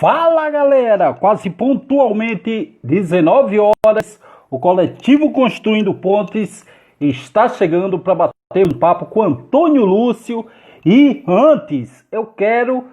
Fala galera, quase pontualmente 19 horas, o coletivo Construindo Pontes está chegando para bater um papo com Antônio Lúcio. E antes eu quero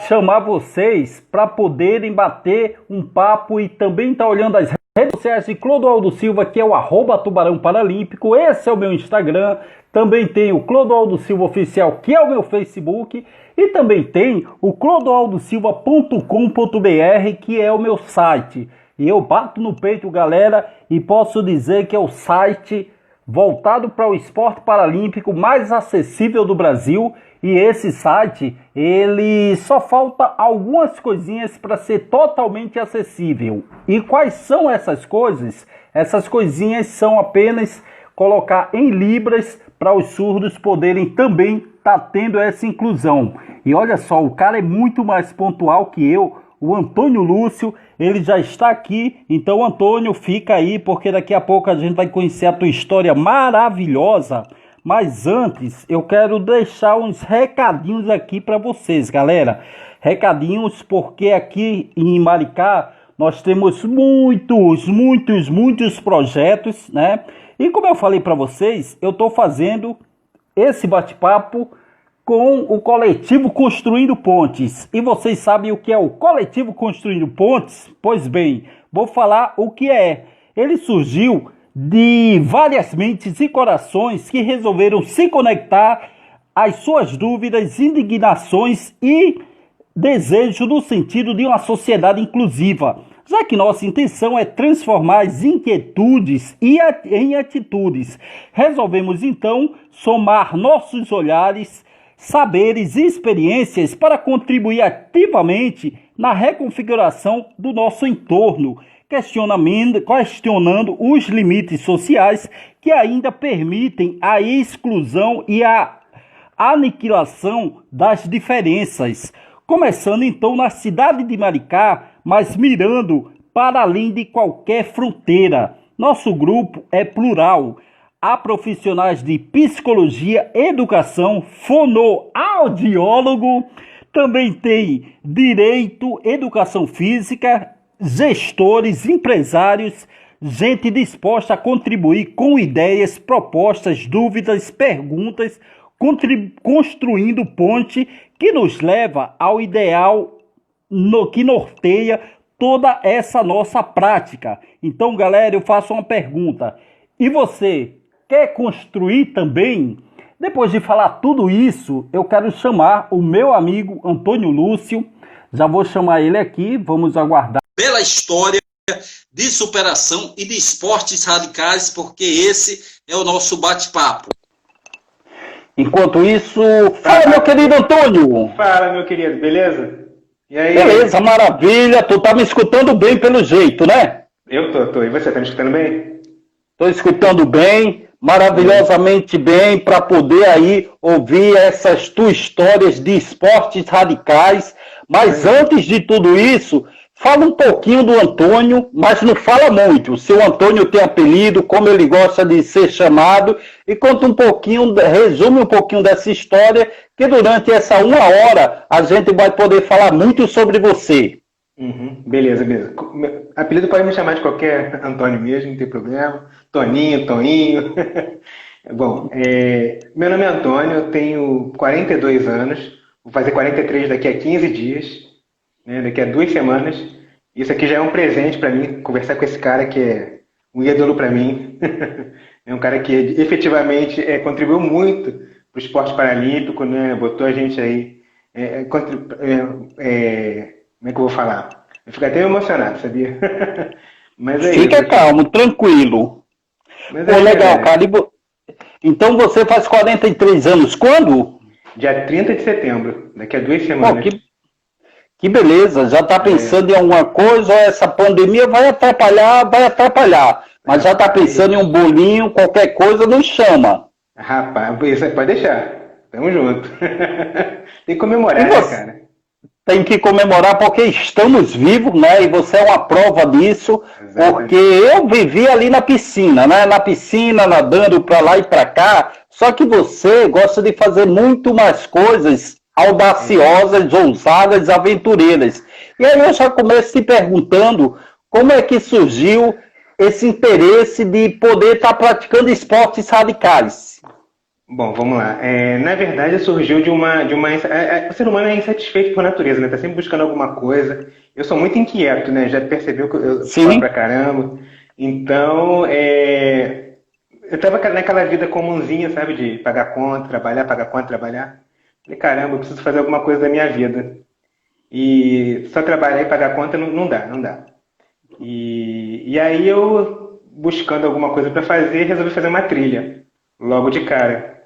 chamar vocês para poderem bater um papo e também estar olhando as redes sociais de Clodoaldo Silva, que é o @Tubarão Paralímpico. Esse é o meu Instagram. Também tem o Clodoaldo Silva Oficial, que é o meu Facebook. E também tem o clodoaldosilva.com.br, que é o meu site. E eu bato no peito, galera, e posso dizer que é o site voltado para o esporte paralímpico mais acessível do Brasil. E esse site, ele só falta algumas coisinhas para ser totalmente acessível. E quais são essas coisas? Essas coisinhas são apenas colocar em libras para os surdos poderem também estar tendo essa inclusão. E olha só, o cara é muito mais pontual que eu, o Antônio Lúcio, ele já está aqui. Então, Antônio, fica aí, porque daqui a pouco a gente vai conhecer a tua história maravilhosa. Mas antes, eu quero deixar uns recadinhos aqui para vocês, galera. Recadinhos porque aqui em Maricá nós temos muitos projetos, né? E como eu falei para vocês, eu estou fazendo esse bate-papo com o coletivo Construindo Pontes. E vocês sabem o que é o coletivo Construindo Pontes? Pois bem, vou falar o que é. Ele surgiu de várias mentes e corações que resolveram se conectar às suas dúvidas, indignações e desejo no sentido de uma sociedade inclusiva, já que nossa intenção é transformar as inquietudes em atitudes. Resolvemos então somar nossos olhares, saberes e experiências para contribuir ativamente na reconfiguração do nosso entorno, questionando os limites sociais que ainda permitem a exclusão e a aniquilação das diferenças. Começando então na cidade de Maricá, mas mirando para além de qualquer fronteira. Nosso grupo é plural. Há profissionais de psicologia, educação, fonoaudiólogo, também tem direito, educação física, gestores, empresários, gente disposta a contribuir com ideias, propostas, dúvidas, perguntas, construindo ponte que nos leva ao ideal que norteia toda essa nossa prática. Então, galera, eu faço uma pergunta. E você quer construir também? Depois de falar tudo isso, eu quero chamar o meu amigo Antônio Lúcio. Já vou chamar ele aqui, vamos aguardar. Bela história de superação e de esportes radicais, porque esse é o nosso bate-papo. Enquanto isso, fala, meu querido Antônio. Fala, meu querido, beleza? E aí? Beleza, maravilha. Tu tá me escutando bem pelo jeito, né? Eu tô. E você, tá me escutando bem? Tô escutando bem, maravilhosamente bem, para poder aí ouvir essas tuas histórias de esportes radicais. Mas antes de tudo isso, fala um pouquinho do Antônio, mas não fala muito. O seu Antônio tem apelido, como ele gosta de ser chamado, e conta um pouquinho, resume um pouquinho dessa história, que durante essa 1 hora a gente vai poder falar muito sobre você. Beleza. Apelido pode me chamar de qualquer Antônio mesmo, não tem problema. Toninho. Bom, meu nome é Antônio, eu tenho 42 anos, vou fazer 43 daqui a 15 dias. Né, daqui a 2 semanas. Isso aqui já é um presente para mim, conversar com esse cara que é um ídolo para mim. É um cara que efetivamente contribuiu muito para o esporte paralímpico, né? Botou a gente aí. Como é que eu vou falar? Eu fico até emocionado, sabia? Mas Fica isso. calmo, tranquilo. Pô, legal, cara. Então você faz 43 anos quando? Dia 30 de setembro, daqui a 2 semanas. Pô, que beleza, já está pensando em alguma coisa, ou essa pandemia vai atrapalhar, mas já está pensando em um bolinho, qualquer coisa, nos chama. Rapaz, isso pode deixar, tamo junto. Tem que comemorar, né, cara? Tem que comemorar porque estamos vivos, né, e você é uma prova disso. Exatamente. Porque eu vivi ali na piscina, né, nadando para lá e para cá, só que você gosta de fazer muito mais coisas audaciosas, ousadas, aventureiras. E aí eu já começo te perguntando como é que surgiu esse interesse de poder estar praticando esportes radicais. Bom, vamos lá. Na verdade, surgiu de uma. O ser humano é insatisfeito por natureza, né? Tá sempre buscando alguma coisa. Eu sou muito inquieto, né? Já percebeu que eu falo pra caramba. Então, eu tava naquela vida comunzinha, sabe? De pagar conta, trabalhar, pagar conta, trabalhar. Falei, caramba, eu preciso fazer alguma coisa da minha vida. E só trabalhar e pagar conta não dá. E aí eu, buscando alguma coisa para fazer, resolvi fazer uma trilha, logo de cara.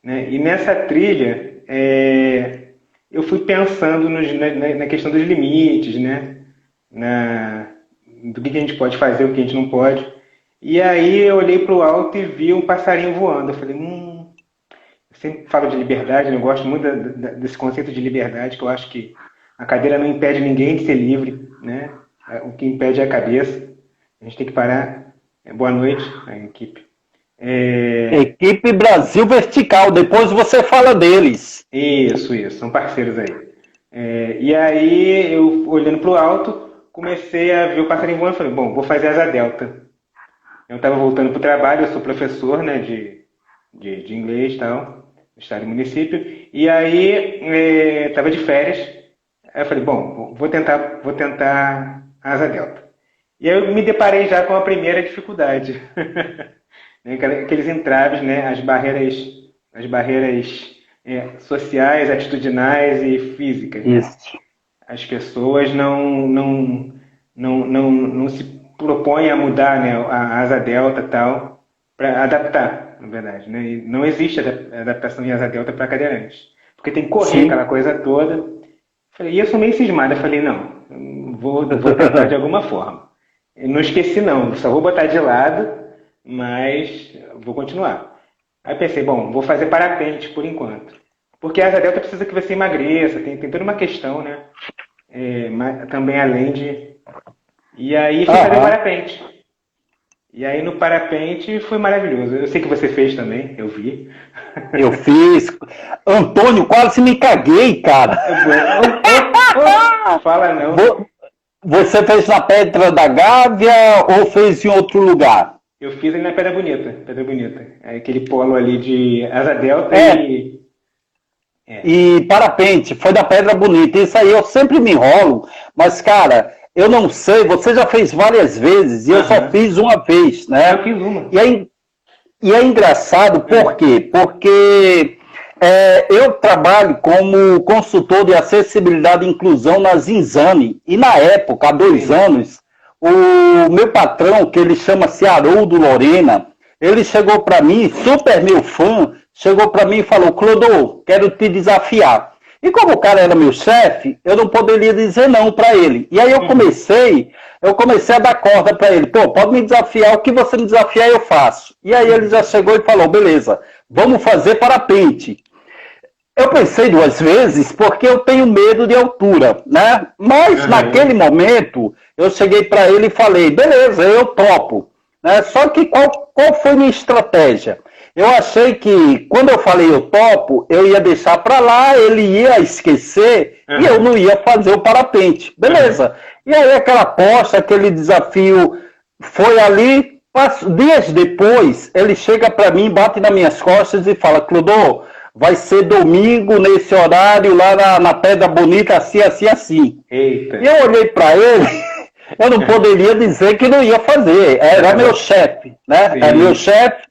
Né? E nessa trilha, eu fui pensando na questão dos limites, né? Do que a gente pode fazer, o que a gente não pode. E aí eu olhei para o alto e vi um passarinho voando. Eu falei, eu sempre falo de liberdade, eu gosto muito desse conceito de liberdade, que eu acho que a cadeira não impede ninguém de ser livre, né? O que impede é a cabeça. A gente tem que parar. Boa noite, a equipe. Equipe Brasil Vertical, depois você fala deles. Isso, são parceiros aí. E aí, eu olhando para o alto, comecei a ver o passarinho voando e falei, bom, vou fazer asa delta. Eu estava voltando para o trabalho, eu sou professor, né, de inglês e tal, no estado e município, e aí estava de férias. Aí eu falei, bom, vou tentar a asa delta. E aí eu me deparei já com a primeira dificuldade. Aqueles entraves, né? As barreiras sociais, atitudinais e físicas. Isso. As pessoas não se propõem a mudar, né, a asa delta e tal, para adaptar, na verdade. Né? E não existe adaptação em asa delta para cadeirantes. Porque tem que correr aquela coisa toda. E eu sou meio cismado. Eu falei, não, vou tentar de alguma forma. Eu não esqueci, não. Só vou botar de lado, mas vou continuar. Aí pensei, bom, vou fazer parapente por enquanto. Porque a asa delta precisa que você emagreça, tem toda uma questão, né? Também além de... E aí fui fazer parapente. E aí no parapente foi maravilhoso. Eu sei que você fez também, eu vi. Eu fiz. Antônio, quase me caguei, cara. Fala não. Você fez na Pedra da Gávea ou fez em outro lugar? Eu fiz ali na Pedra Bonita. Aquele polo ali de asa delta e parapente. Foi da Pedra Bonita. Isso aí eu sempre me enrolo. Mas, cara, eu não sei. Você já fez várias vezes e eu só fiz uma vez, né? Eu fiz uma. E é engraçado, por quê? Porque eu trabalho como consultor de acessibilidade e inclusão na Zinzane. E na época, há 2 anos, o meu patrão, que ele chama-se Haroldo Lorena, ele chegou para mim, super meu fã, chegou para mim e falou, Clodô, quero te desafiar. E como o cara era meu chefe, eu não poderia dizer não para ele. E aí eu comecei a dar corda para ele. Pô, pode me desafiar, o que você me desafiar eu faço. E aí ele já chegou e falou, beleza, vamos fazer parapente. Eu pensei 2 vezes porque eu tenho medo de altura, né? Mas naquele momento eu cheguei para ele e falei, beleza, eu topo. Né? Só que qual foi minha estratégia? Eu achei que quando eu falei eu topo, eu ia deixar para lá, ele ia esquecer e eu não ia fazer o parapente. Beleza. E aí aquela aposta, aquele desafio foi ali. Dias depois, ele chega para mim, bate nas minhas costas e fala, Clodô, vai ser domingo nesse horário lá na Pedra Bonita, assim, assim, assim. Eita. E eu olhei para ele, eu não poderia dizer que não ia fazer. Era meu chefe, né? Sim. É meu chefe.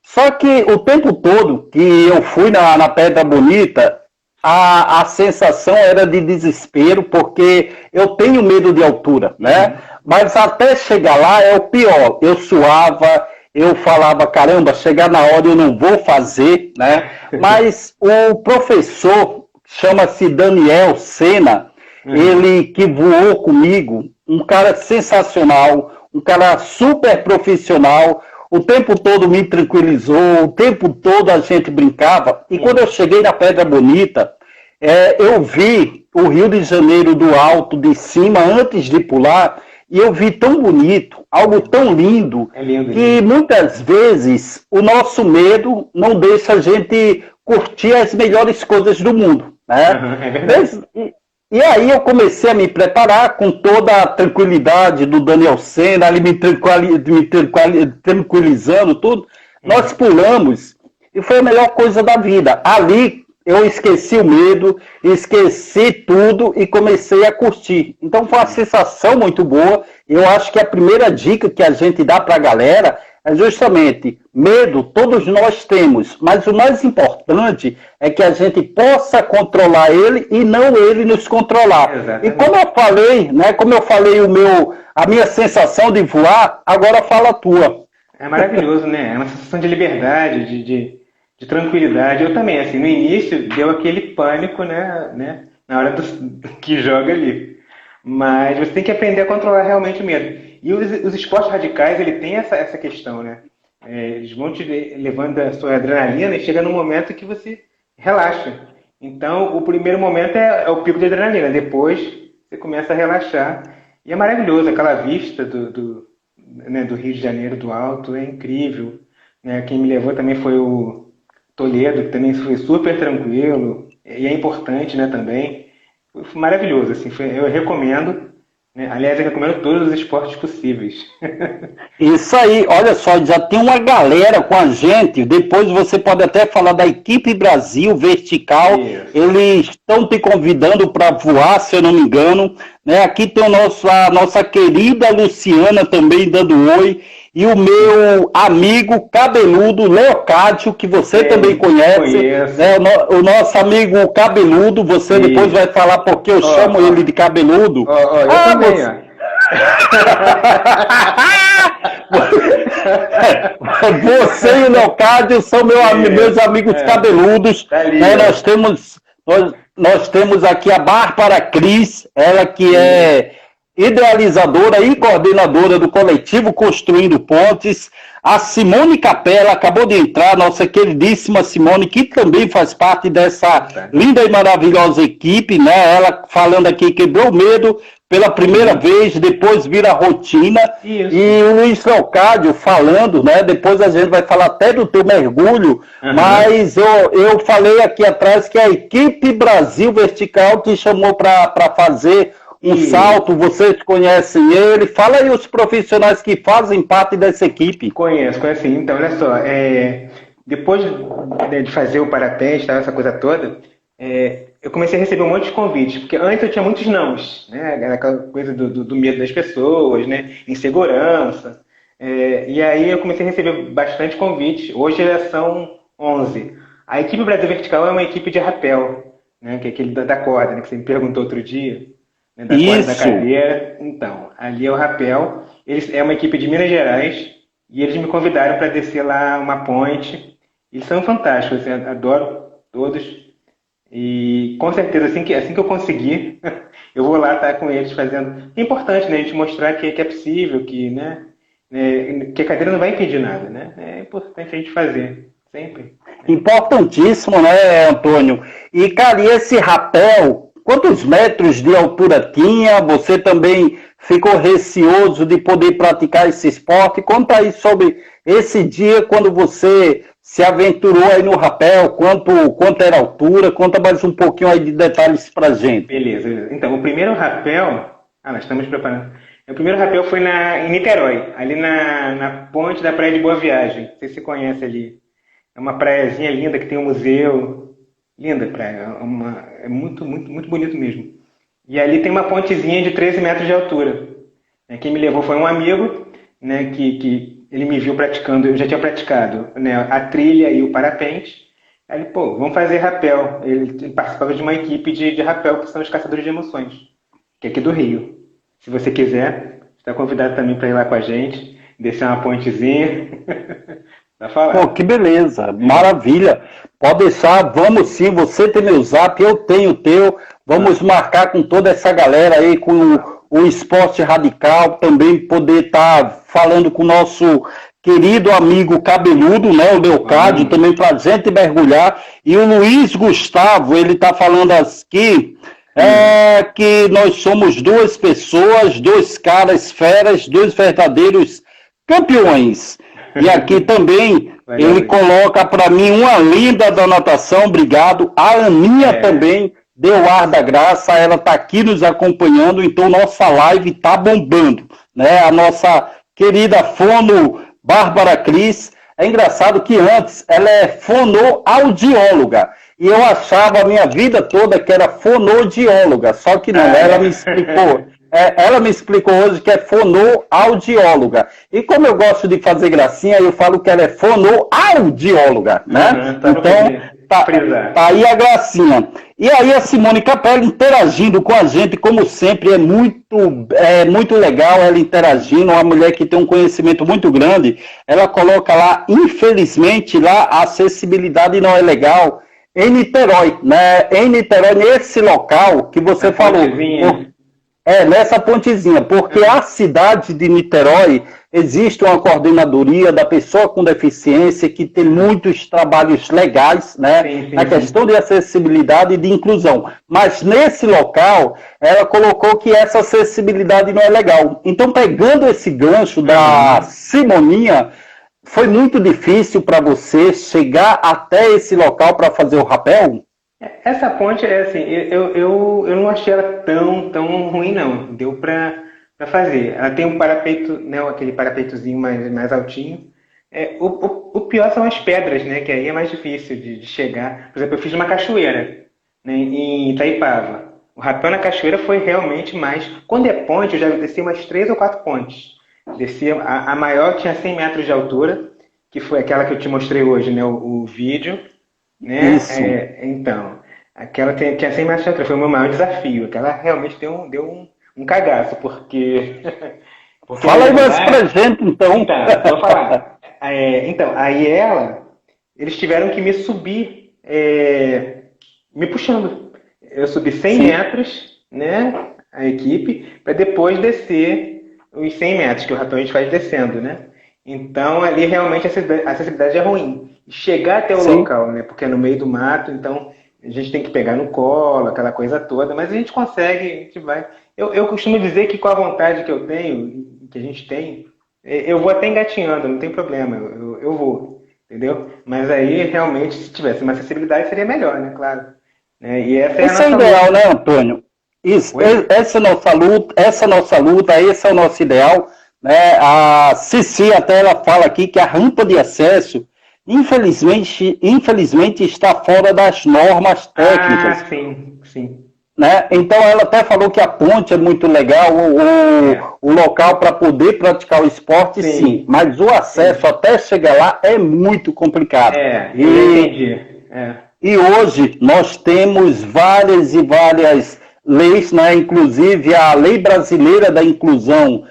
Só que o tempo todo que eu fui na Pedra Bonita, a sensação era de desespero, porque eu tenho medo de altura, né? Mas até chegar lá é o pior. Eu suava, eu falava, caramba, chegar na hora eu não vou fazer, né? Mas o professor, chama-se Daniel Sena, ele que voou comigo, um cara sensacional, um cara super profissional, o tempo todo me tranquilizou, o tempo todo a gente brincava. E quando eu cheguei na Pedra Bonita, eu vi o Rio de Janeiro do alto, de cima, antes de pular, e eu vi tão bonito, algo tão lindo, que muitas vezes o nosso medo não deixa a gente curtir as melhores coisas do mundo. Né? É verdade. E aí eu comecei a me preparar com toda a tranquilidade do Daniel Senna, ali tranquilizando tudo. Nós pulamos e foi a melhor coisa da vida. Ali eu esqueci o medo, esqueci tudo e comecei a curtir. Então foi uma sensação muito boa. Eu acho que a primeira dica que a gente dá para a galera é justamente, medo todos nós temos, mas o mais importante é que a gente possa controlar ele e não ele nos controlar. Exatamente. E como eu falei, né, a minha sensação de voar, agora fala a tua. É maravilhoso, né? É uma sensação de liberdade, de tranquilidade. Eu também, assim, no início deu aquele pânico, né na hora que joga ali. Mas você tem que aprender a controlar realmente o medo. E os esportes radicais, ele tem essa questão, né? Eles vão te levando a sua adrenalina e chega num momento que você relaxa. Então, o primeiro momento é o pico de adrenalina. Depois, você começa a relaxar. E é maravilhoso. Aquela vista do Rio de Janeiro, do alto, é incrível. Né? Quem me levou também foi o Toledo, que também foi super tranquilo. E é importante, né, também. Foi maravilhoso. Assim, eu recomendo. Aliás, eu recomendo todos os esportes possíveis. Isso aí, olha só, já tem uma galera com a gente. Depois você pode até falar da equipe Brasil Vertical. Isso. Eles estão te convidando para voar, se eu não me engano. Né? Aqui tem a nossa querida Luciana também dando oi. E o meu amigo cabeludo, Leocádio, que você também conhece. Né? O nosso amigo cabeludo, você depois vai falar porque eu chamo ele de cabeludo. Eu também, Você e o Leocádio são meus amigos cabeludos. Né? Nós temos aqui a Bárbara Cris, ela que é idealizadora e coordenadora do coletivo Construindo Pontes, a Simone Capella, acabou de entrar, nossa queridíssima Simone, que também faz parte dessa linda e maravilhosa equipe, né? Ela falando aqui, quebrou o medo pela primeira vez, depois vira rotina. Isso. E o Luiz Leocádio falando, né? Depois a gente vai falar até do teu mergulho, mas eu falei aqui atrás que a equipe Brasil Vertical te chamou para fazer salto, vocês conhecem ele? Fala aí os profissionais que fazem parte dessa equipe. Conheço sim. Então, olha só, depois de fazer o parapente, tá, essa coisa toda, eu comecei a receber um monte de convites, porque antes eu tinha muitos nãos, né? Era aquela coisa do medo das pessoas, né? Insegurança. E aí eu comecei a receber bastante convites. Hoje já são 11. A equipe Brasil Vertical é uma equipe de rapel, né? Que é aquele da corda, né? Que você me perguntou outro dia. Da corda da cadeira. Então, ali é o rapel. É uma equipe de Minas Gerais e eles me convidaram para descer lá uma ponte. Eles são fantásticos, eu adoro todos. E com certeza, assim que eu conseguir, eu vou lá estar com eles fazendo. É importante, né, a gente mostrar que é possível, que a cadeira não vai impedir nada, né? É importante a gente fazer, sempre. Importantíssimo, né, Antônio? E, cara, e esse rapel, quantos metros de altura tinha? Você também ficou receoso de poder praticar esse esporte? Conta aí sobre esse dia quando você se aventurou aí no rapel, quanto era a altura, conta mais um pouquinho aí de detalhes pra gente. Beleza. Então, o primeiro rapel, nós estamos preparando. O primeiro rapel foi em Niterói, ali na ponte da Praia de Boa Viagem. Não sei se você conhece ali. É uma praiazinha linda que tem um museu. Linda praia, é muito, muito, muito bonito mesmo. E ali tem uma pontezinha de 13 metros de altura. Quem me levou foi um amigo, né, que ele me viu praticando, eu já tinha praticado, né, a trilha e o parapente. Aí ele, vamos fazer rapel. Ele participava de uma equipe de rapel, que são os Caçadores de Emoções, que é aqui do Rio. Se você quiser, está convidado também para ir lá com a gente, descer uma pontezinha. Tá falando. Pô, que beleza, maravilha. Pode deixar, vamos sim, você tem meu zap, eu tenho o teu. Vamos marcar com toda essa galera aí, com o Esporte Radical, também poder estar falando com o nosso querido amigo cabeludo, né, o Leocádio, também para a gente mergulhar. E o Luiz Gustavo, ele está falando aqui que nós somos duas pessoas, dois caras feras, dois verdadeiros campeões. E aqui também ele coloca para mim uma linda da natação, obrigado. A Aninha também deu ar da graça, ela está aqui nos acompanhando, então nossa live está bombando, né? A nossa querida fono Bárbara Cris, é engraçado que antes ela é fonoaudióloga, e eu achava a minha vida toda que era fonodióloga, só que não, ela me explicou. Ela me explicou hoje que é fonoaudióloga. E como eu gosto de fazer gracinha, eu falo que ela é fonoaudióloga, né? Então, tá aí a gracinha. E aí a Simone Capelli interagindo com a gente, como sempre, é muito legal ela interagindo, uma mulher que tem um conhecimento muito grande. Ela coloca lá, infelizmente, lá a acessibilidade não é legal em Niterói, né? Em Niterói, nesse local que você falou. Nessa pontezinha, porque a cidade de Niterói existe uma coordenadoria da pessoa com deficiência que tem muitos trabalhos legais, né, na questão de acessibilidade e de inclusão. Mas nesse local, ela colocou que essa acessibilidade não é legal. Então, pegando esse gancho da Simoninha, foi muito difícil para você chegar até esse local para fazer o rapel? Essa ponte, assim, eu não achei ela tão ruim, não. Deu pra fazer. Ela tem um parapeito, né, aquele parapeitozinho mais altinho. O pior são as pedras, né, que aí é mais difícil de chegar. Por exemplo, eu fiz uma cachoeira, né, em Itaipava. O rapel na cachoeira foi realmente mais... Quando é ponte, eu já desci umas 3 ou 4 pontes. Desci, a maior tinha 100 metros de altura, que foi aquela que eu te mostrei hoje, né, o vídeo. Né? Isso. Então, aquela tinha 100 metros de altura, foi o meu maior desafio. Aquela realmente deu um cagaço, porque fala aí mais pra gente, então. Então, vou falar. Então, aí eles tiveram que me subir, me puxando. Eu subi 100 metros, né, a equipe, para depois descer os 100 metros, que o rapel a gente faz descendo, né? Então, ali realmente a acessibilidade é ruim. Chegar até o local, né? Porque é no meio do mato, então a gente tem que pegar no colo, aquela coisa toda, mas a gente consegue, a gente vai. Eu costumo dizer que com a vontade que eu tenho, que a gente tem, eu vou até engatinhando, não tem problema, eu vou, entendeu? Mas aí, realmente, se tivesse uma acessibilidade, seria melhor, né? Claro. E essa é a nossa ideal, luta. né, Antônio? Isso, essa é a nossa luta, esse é o nosso ideal, né? A Cici até ela fala aqui que a rampa de acesso infelizmente está fora das normas técnicas. Sim. Né? Então ela até falou que a ponte é muito legal, o local para poder praticar o esporte, sim, mas o acesso até chegar lá é muito complicado. Entendi. E hoje nós temos várias e várias leis, né? Inclusive a Lei Brasileira da Inclusão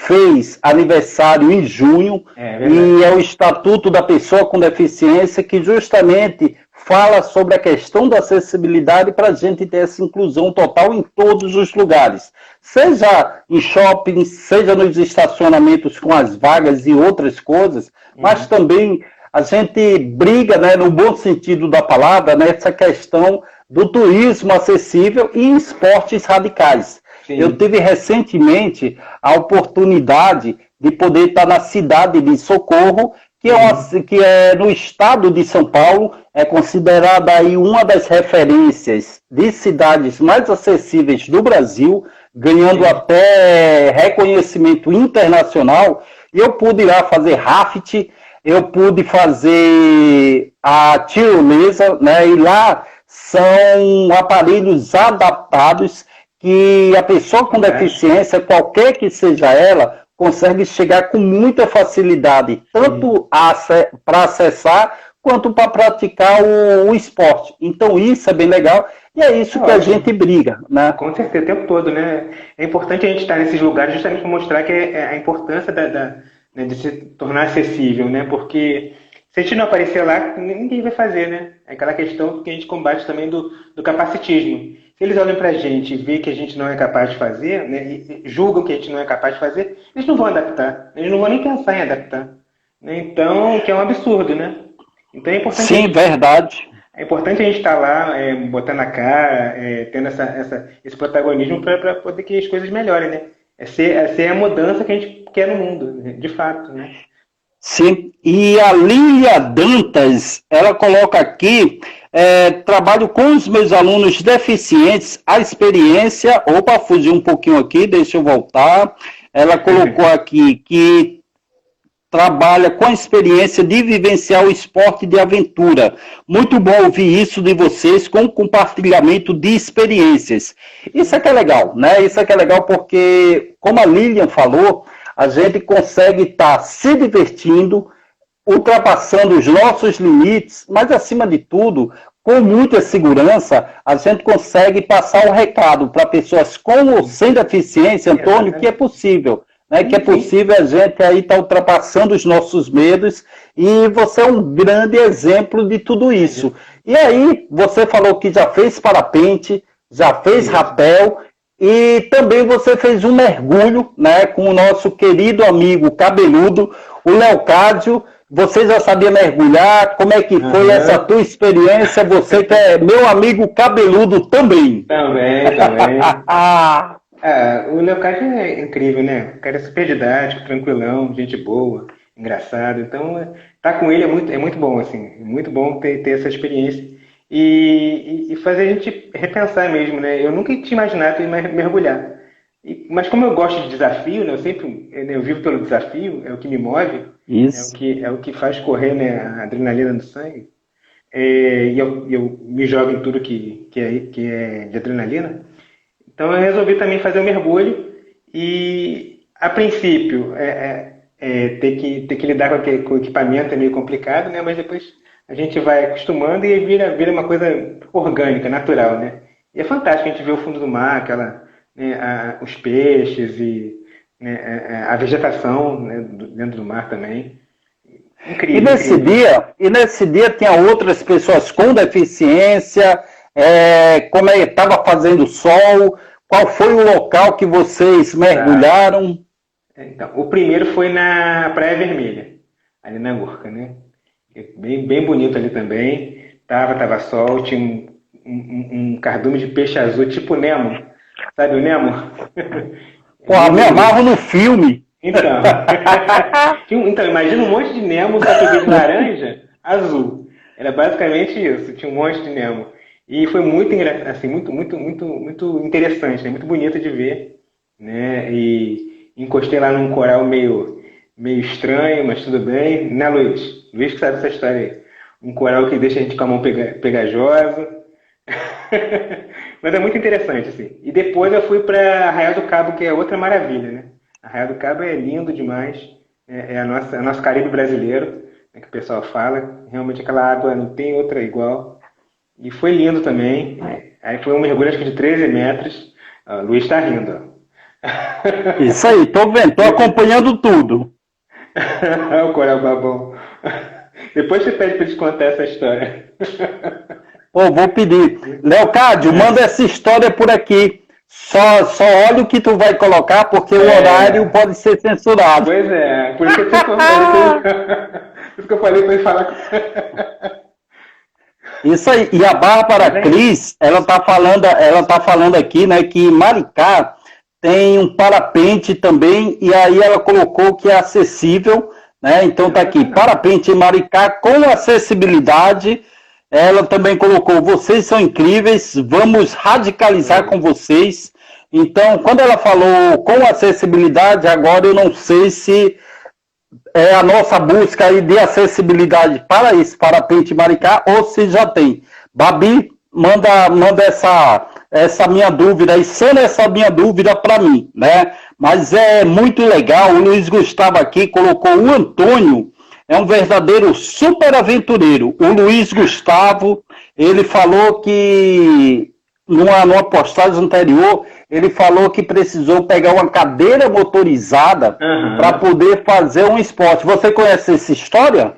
fez aniversário em junho, e é o Estatuto da Pessoa com Deficiência que justamente fala sobre a questão da acessibilidade para a gente ter essa inclusão total em todos os lugares, seja em shopping, seja nos estacionamentos com as vagas e outras coisas, mas também a gente briga, né, no bom sentido da palavra, nessa questão do turismo acessível e esportes radicais. Sim. Eu tive recentemente a oportunidade de poder estar na cidade de Socorro, que é no estado de São Paulo, é considerada aí uma das referências de cidades mais acessíveis do Brasil, ganhando até reconhecimento internacional. E eu pude ir lá fazer raft, eu pude fazer a tirolesa, né? E lá são aparelhos adaptados que a pessoa com deficiência, qualquer que seja ela, consegue chegar com muita facilidade, tanto para acessar, quanto para praticar o esporte. Então isso é bem legal, e é isso que a gente briga, né? Com certeza, o tempo todo, né? É importante a gente estar nesses lugares justamente para mostrar que a importância né, de se tornar acessível, né? Porque se a gente não aparecer lá, ninguém vai fazer, né? É aquela questão que a gente combate também do capacitismo. Se eles olham pra gente e veem que a gente não é capaz de fazer, né, e julgam que a gente não é capaz de fazer, eles não vão adaptar. Eles não vão nem pensar em adaptar. Né? Então, que é um absurdo, né? Então é importante. Sim, verdade. É importante a gente estar lá, botando a cara, tendo esse protagonismo para poder que as coisas melhorem, né? É ser a mudança que a gente quer no mundo, de fato, né? Sim, e a Lília Dantas, ela coloca aqui trabalho com os meus alunos deficientes, a experiência, opa, fugi um pouquinho aqui, deixa eu voltar, ela colocou aqui que trabalha com a experiência de vivenciar o esporte de aventura. Muito bom ouvir isso de vocês com compartilhamento de experiências. Isso é que é legal, né? Isso é que é legal porque, como a Lilian falou, a gente consegue estar se divertindo, ultrapassando os nossos limites, mas acima de tudo, com muita segurança, a gente consegue passar o recado para pessoas com ou sem deficiência, Antônio, que é possível. Né, que é possível a gente aí estar ultrapassando os nossos medos, e você é um grande exemplo de tudo isso. E aí, você falou que já fez parapente, já fez rapel, e também você fez um mergulho, né, com o nosso querido amigo cabeludo, o Leocádio. Você já sabia mergulhar? Como é que foi essa tua experiência? Você que é meu amigo cabeludo também. Também. O Leocádio é incrível, né? O cara é super didático, tranquilão, gente boa, engraçado. Então, tá com ele é muito bom, assim. É muito bom ter essa experiência. E fazer a gente repensar mesmo, né? Eu nunca tinha imaginado em mergulhar. Mas como eu gosto de desafio, né? Eu vivo pelo desafio, é o que me move. Isso. É o que faz correr, né, a adrenalina no sangue. E eu me jogo em tudo que é de adrenalina. Então eu resolvi também fazer o mergulho e, a princípio, ter que lidar com o equipamento é meio complicado, né? Mas depois a gente vai acostumando e vira uma coisa orgânica, natural, né? E é fantástico a gente ver o fundo do mar, os peixes e, né, a vegetação, né, dentro do mar também. Incrível. E nesse dia tinha outras pessoas com deficiência. Como estava fazendo sol? Qual foi o local que vocês mergulharam? Então, o primeiro foi na Praia Vermelha, ali na Urca, né? Bem bonito ali também. Tava sol, tinha um cardume de peixe azul, tipo Nemo. Sabe o Nemo? Pô, me amarro no filme. Então, então, imagina um monte de Nemo, só que de laranja, azul. Era basicamente isso, tinha um monte de Nemo. E foi muito engraçado, assim, muito interessante, né? Muito bonito de ver, né? E encostei lá num coral meio estranho, mas tudo bem. Né, Luiz? Luiz que sabe essa história aí. Um coral que deixa a gente com a mão pegajosa. Mas é muito interessante, assim. E depois eu fui para Arraial do Cabo, que é outra maravilha, né? Arraial do Cabo é lindo demais. É o nosso Caribe brasileiro, né, que o pessoal fala. Realmente aquela água não tem outra igual. E foi lindo também. Aí foi um mergulho, acho que de 13 metros. O Luiz está rindo. Isso aí, tô vendo, tô acompanhando tudo. O coral babão. Depois você pede para te contar essa história. Pô, vou pedir. Leocádio, manda essa história por aqui. Só olha o que tu vai colocar, porque o horário pode ser censurado. Pois é, por isso que eu falei para ele falar com... Isso aí. E a Bárbara Cris, ela tá falando aqui, né, que Maricá tem um parapente também, e aí ela colocou que é acessível, né? Então tá aqui, parapente em Maricá com acessibilidade. Ela também colocou, vocês são incríveis, vamos radicalizar com vocês. Então, quando ela falou com acessibilidade, agora eu não sei se é a nossa busca aí de acessibilidade para esse parapente Maricá ou se já tem. Babi, manda essa minha dúvida e sendo essa minha dúvida para mim, né? Mas é muito legal, o Luiz Gustavo aqui colocou o Antônio, é um verdadeiro super aventureiro. O Luiz Gustavo, ele falou que numa postagem anterior, ele falou que precisou pegar uma cadeira motorizada para poder fazer um esporte. Você conhece essa história?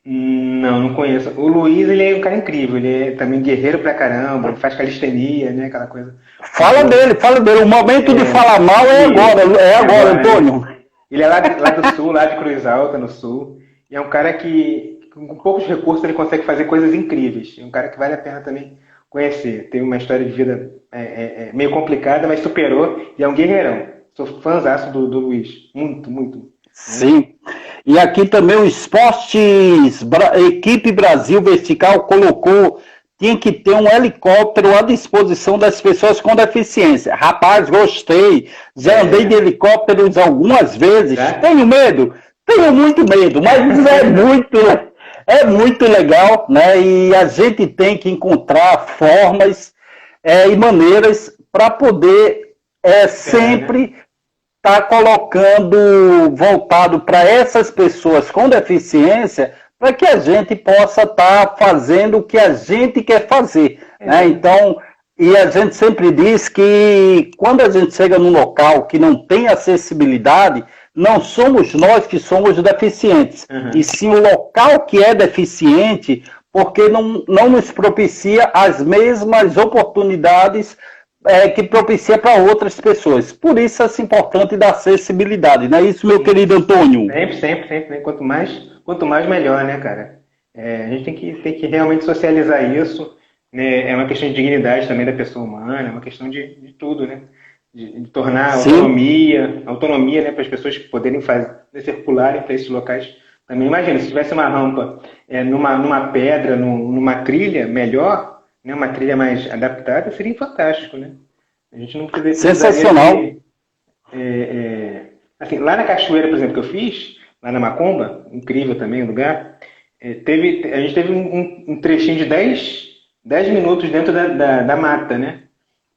Não conheço. O Luiz, ele é um cara incrível, ele é também guerreiro pra caramba, ele faz calistenia, né, aquela coisa. Fala dele. O momento de falar mal é agora, Antônio. Ele é lá do sul, lá de Cruz Alta, no sul, e é um cara que, com poucos recursos, ele consegue fazer coisas incríveis. É um cara que vale a pena também conhecer. Teve uma história de vida meio complicada, mas superou, e é um guerreirão. Sou fãzaço do Luiz. Muito. Sim. E aqui também o Equipe Brasil Vertical colocou, tinha que ter um helicóptero à disposição das pessoas com deficiência. Rapaz, gostei. Já andei de helicópteros algumas vezes. Tenho medo? Tenho muito medo, mas é muito legal, né? E a gente tem que encontrar formas e maneiras para poder sempre estar colocando voltado para essas pessoas com deficiência, para que a gente possa estar fazendo o que a gente quer fazer, né? Então, e a gente sempre diz que quando a gente chega num local que não tem acessibilidade, não somos nós que somos deficientes, e sim o local que é deficiente, porque não nos propicia as mesmas oportunidades que propicia para outras pessoas. Por isso é importante da acessibilidade, não é isso, meu querido Antônio? Sempre. Quanto mais melhor, né, cara? A gente tem que realmente socializar isso, né? É uma questão de dignidade também da pessoa humana, é uma questão de tudo, né? De tornar autonomia, né, para as pessoas poderem circularem para esses locais. Também imagina, se tivesse uma rampa numa pedra, numa trilha melhor, né, uma trilha mais adaptada, seria fantástico, né? A gente não precisaria... Sensacional! Assim, lá na cachoeira, por exemplo, que eu fiz, lá na Macumba, incrível também o lugar, a gente teve um trechinho de 10 minutos dentro da mata, né?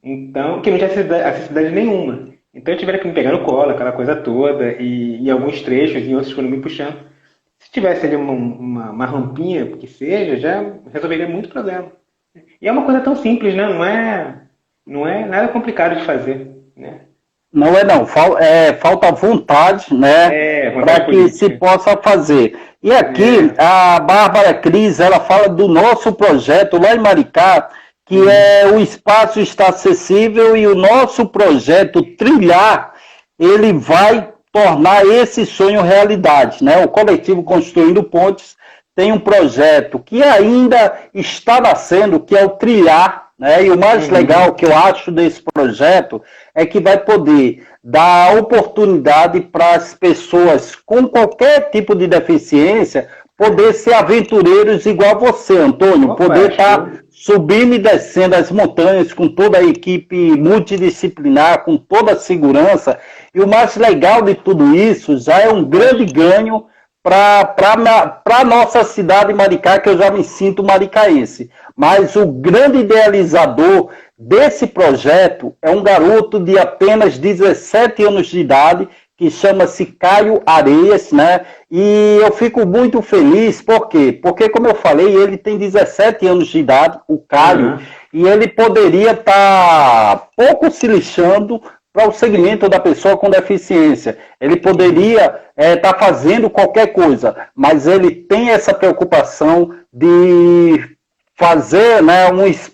Então, que não tinha acessibilidade nenhuma. Então, tiveram que me pegar no colo, aquela coisa toda, e alguns trechos, e outros foram me puxando. Se tivesse ali uma rampinha, que seja, já resolveria muito problema. E é uma coisa tão simples, né? Não é nada complicado de fazer, né? Não. Falta vontade, né? Para que se possa fazer. E aqui, a Bárbara Cris, ela fala do nosso projeto lá em Maricá, que o espaço está acessível e o nosso projeto Trilhar, ele vai tornar esse sonho realidade, né? O coletivo Construindo Pontes tem um projeto que ainda está nascendo, que é o Trilhar, né? E o mais legal que eu acho desse projeto é que vai poder dar oportunidade para as pessoas com qualquer tipo de deficiência poder ser aventureiros igual você, Antônio, poder estar subindo e descendo as montanhas com toda a equipe multidisciplinar, com toda a segurança. E o mais legal de tudo isso já é um grande ganho para a nossa cidade Maricá, que eu já me sinto maricaense. Mas o grande idealizador desse projeto é um garoto de apenas 17 anos de idade, que chama-se Caio Areias, né? E eu fico muito feliz, por quê? Porque, como eu falei, ele tem 17 anos de idade, o Caio, e ele poderia estar pouco se lixando para o segmento da pessoa com deficiência. Ele poderia estar fazendo qualquer coisa, mas ele tem essa preocupação de fazer, né,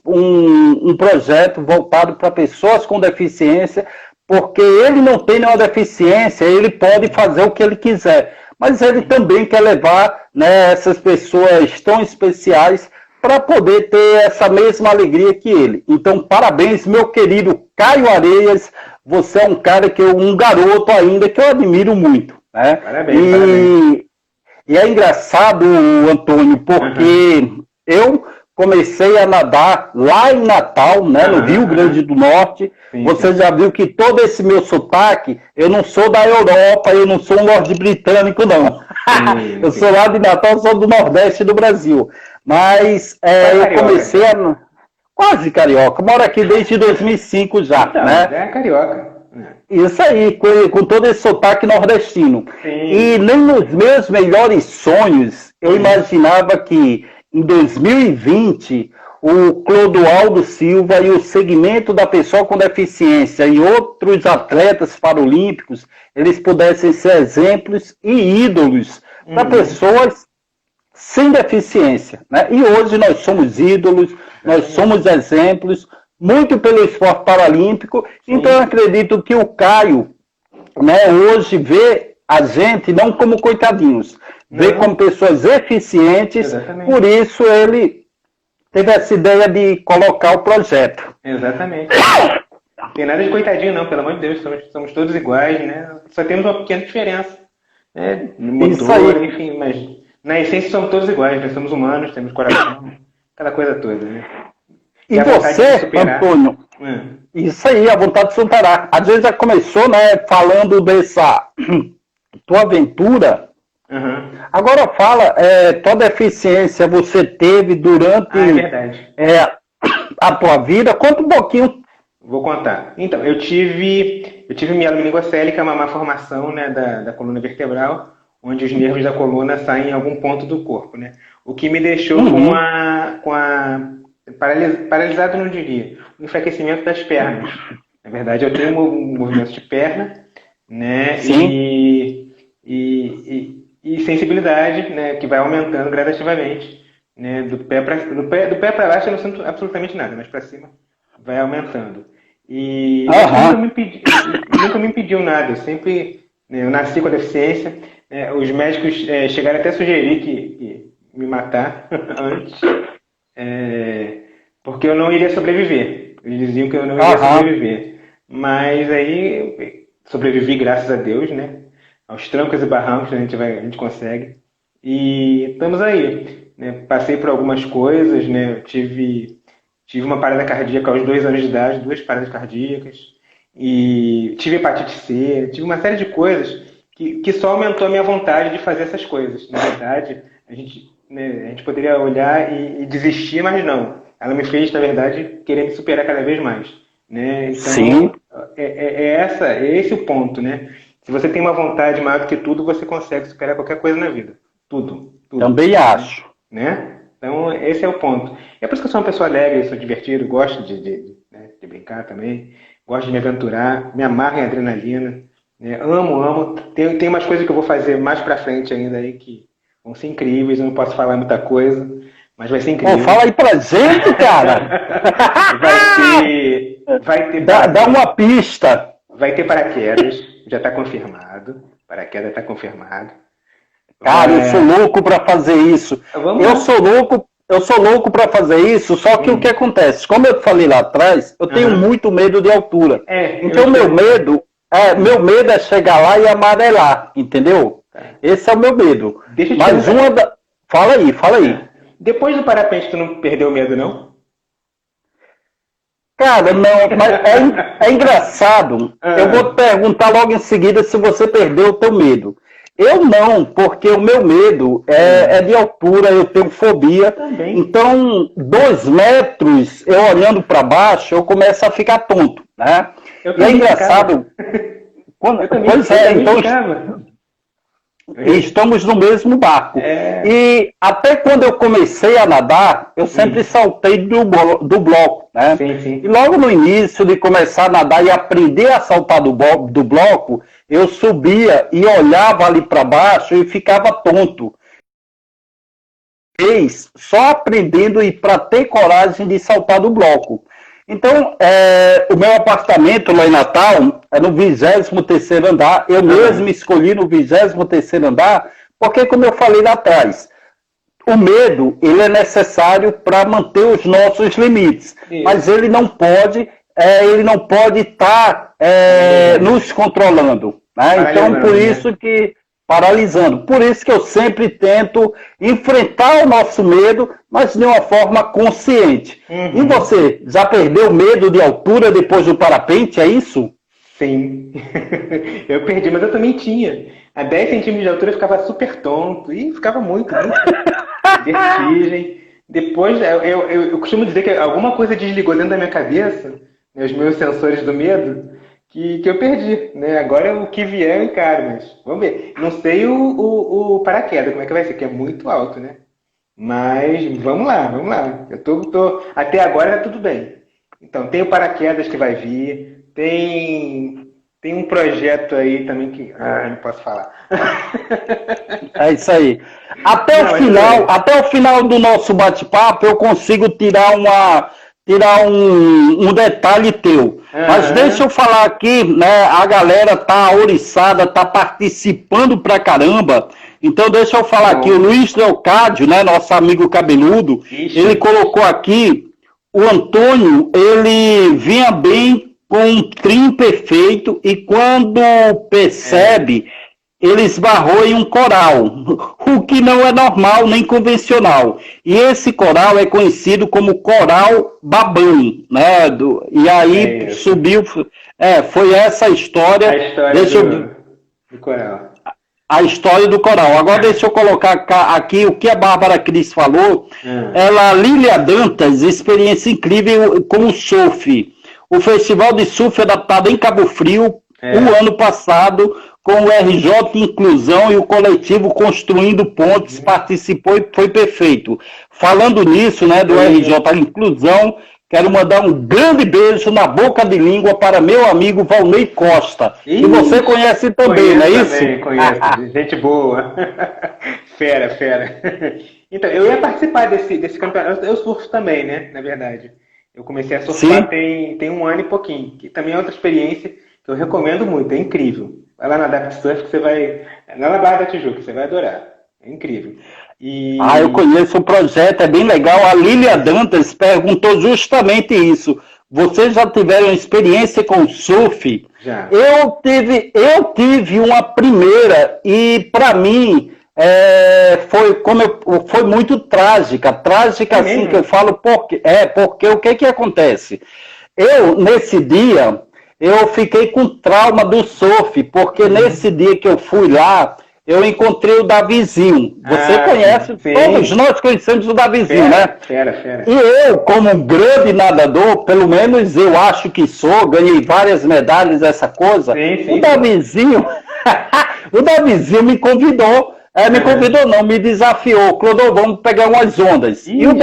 um projeto voltado para pessoas com deficiência, porque ele não tem nenhuma deficiência, ele pode fazer o que ele quiser, mas ele também quer levar, né, essas pessoas tão especiais para poder ter essa mesma alegria que ele. Então, parabéns, meu querido Caio Areias, você é um cara um garoto ainda que eu admiro muito, né? Parabéns. E é engraçado, Antônio, porque eu comecei a nadar lá em Natal, né, no Rio Grande do Norte. Você já viu que todo esse meu sotaque, eu não sou da Europa, eu não sou um lorde britânico, não. Eu sou lá de Natal, sou do Nordeste do Brasil. Mas eu comecei a... Quase carioca. Moro aqui desde 2005 já, então, né? É carioca. Isso aí, com todo esse sotaque nordestino. Sim. E nem nos meus melhores sonhos eu imaginava que em 2020 o Clodoaldo Silva e o segmento da pessoa com deficiência e outros atletas paralímpicos, eles pudessem ser exemplos e ídolos para pessoas sem deficiência, né? E hoje nós somos ídolos, nós somos exemplos, muito pelo esporte paralímpico. Então eu acredito que o Caio, né, hoje vê a gente não como coitadinhos, vê como pessoas eficientes. Exatamente. Por isso ele teve essa ideia de colocar o projeto. Exatamente. Não tem nada de coitadinho não, pelo amor de Deus, somos todos iguais, né? Só temos uma pequena diferença. Motor, enfim, mas na essência somos todos iguais, nós somos humanos, temos coração, aquela coisa toda, né? E você, Antônio, isso aí, a vontade de superar. Às vezes já começou, né, falando dessa tua aventura. Uhum. Agora fala, tua deficiência você teve durante a tua vida. Conta um pouquinho. Vou contar. Então, eu tive mielomeningocele, uma má formação, né, da coluna vertebral, onde os nervos da coluna saem em algum ponto do corpo, né? O que me deixou paralisado, não diria, o enfraquecimento das pernas. Na verdade, eu tenho um movimento de perna, né? Sim. E sensibilidade, né, que vai aumentando gradativamente, né, do pé para baixo eu não sinto absolutamente nada, mas para cima vai aumentando. E nunca me impediu nada. Eu nasci com a deficiência. Os médicos chegaram até a sugerir que me matar antes, porque eu não iria sobreviver. Eles diziam que eu não iria sobreviver. Mas aí sobrevivi, graças a Deus, né? Aos trancos e barrancos a gente consegue. E estamos aí, né? Passei por algumas coisas, né? Tive uma parada cardíaca aos 2 anos de idade, 2 paradas cardíacas, e tive hepatite C, tive uma série de coisas que só aumentou a minha vontade de fazer essas coisas. Na verdade, a gente poderia olhar e desistir, mas não. Ela me fez, na verdade, querer me superar cada vez mais. Né? Então, sim. É esse o ponto, né? Se você tem uma vontade maior do que tudo, você consegue superar qualquer coisa na vida. Tudo. Também acho. Né? Então, esse é o ponto. É por isso que eu sou uma pessoa alegre, sou divertido, gosto de brincar também, gosto de me aventurar, me amarro em adrenalina, né? Amo. Tem umas coisas que eu vou fazer mais pra frente ainda aí que vão ser incríveis, eu não posso falar muita coisa, mas vai ser incrível. Fala aí pra gente, cara! Vai ter dá uma pista. Vai ter paraquedas, já tá confirmado. Paraquedas tá confirmado. Cara, eu sou louco pra fazer isso. Eu sou louco pra fazer isso, só que o que acontece? Como eu falei lá atrás, eu tenho muito medo de altura. Então meu medo é chegar lá e amarelar, entendeu? Esse é o meu medo. Fala aí. Depois do parapente, tu não perdeu o medo, não? Cara, não, mas é engraçado. Eu vou te perguntar logo em seguida se você perdeu o teu medo. Eu não, porque o meu medo é de altura, eu tenho fobia. Também. Então, 2 metros, eu olhando para baixo, eu começo a ficar tonto, né? E é engraçado. Estamos no mesmo barco. E até quando eu comecei a nadar, eu sempre saltei do bloco, né? Sim. E logo no início de começar a nadar e aprender a saltar do bloco, eu subia e olhava ali para baixo e ficava tonto. Só aprendendo e para ter coragem de saltar do bloco. Então, o meu apartamento lá em Natal é no 23º andar. Eu mesmo escolhi no 23º andar, porque, como eu falei lá atrás, o medo ele é necessário para manter os nossos limites. Isso. Mas ele não pode estar nos controlando. Né? Então, por isso que... Paralisando. Por isso que eu sempre tento enfrentar o nosso medo, mas de uma forma consciente. E você, já perdeu medo de altura depois do parapente, é isso? Sim. Eu perdi, mas eu também tinha. A 10 centímetros de altura eu ficava super tonto. E ficava muito vertigem. Depois, eu costumo dizer que alguma coisa desligou dentro da minha cabeça, né, os meus sensores do medo, que eu perdi, né? Agora o que vier eu encaro, mas vamos ver. Não sei o paraquedas, como é que vai ser, que é muito alto, né? Mas vamos lá. Até agora tá tudo bem. Então, tem o paraquedas que vai vir, tem um projeto aí também que... não posso falar. É isso aí. Até o final do nosso bate-papo, eu consigo tirar um detalhe teu. Mas deixa eu falar aqui, né? A galera tá ouriçada, tá participando pra caramba. Então deixa eu falar aqui, o Luiz Leocádio, né? Nosso amigo cabeludo, ele colocou aqui, o Antônio, ele vinha bem com um trim perfeito e quando percebe, ele esbarrou em um coral, o que não é normal nem convencional. E esse coral é conhecido como coral Babani, né? E aí subiu, foi essa a história. A história do coral. A história do coral. Agora deixa eu colocar aqui o que a Bárbara Cris falou. Lília Dantas, experiência incrível com o surf. O Festival de Surf adaptado em Cabo Frio, o ano passado, com o RJ Inclusão e o coletivo Construindo Pontes, participou e foi perfeito. Falando nisso, né, do RJ Inclusão, quero mandar um grande beijo na boca de língua para meu amigo Valnei Costa, que você conhece também, não é isso? Também, conheço, gente boa. Fera. Então, eu ia participar desse campeonato, eu surfo também, né, na verdade. Eu comecei a surfar tem um ano e pouquinho, que também é outra experiência que eu recomendo muito, é incrível. Vai lá na Adapt Surf que você vai... Lá na Barra da Tijuca, você vai adorar. É incrível. Eu conheço o projeto, é bem legal. A Lília Dantas perguntou justamente isso. Vocês já tiveram experiência com surf? Já. Eu tive uma primeira e, para mim, foi muito trágica. Trágica, assim, que eu falo, porque o que acontece? Nesse dia... Eu fiquei com trauma do surf, porque nesse dia que eu fui lá, eu encontrei o Davizinho. Você conhece, todos nós conhecemos o Davizinho, né? Fera. E eu, como um grande nadador, pelo menos eu acho que sou, ganhei várias medalhas, essa coisa. O Davizinho me convidou, me desafiou. Clodô, vamos pegar umas ondas. E o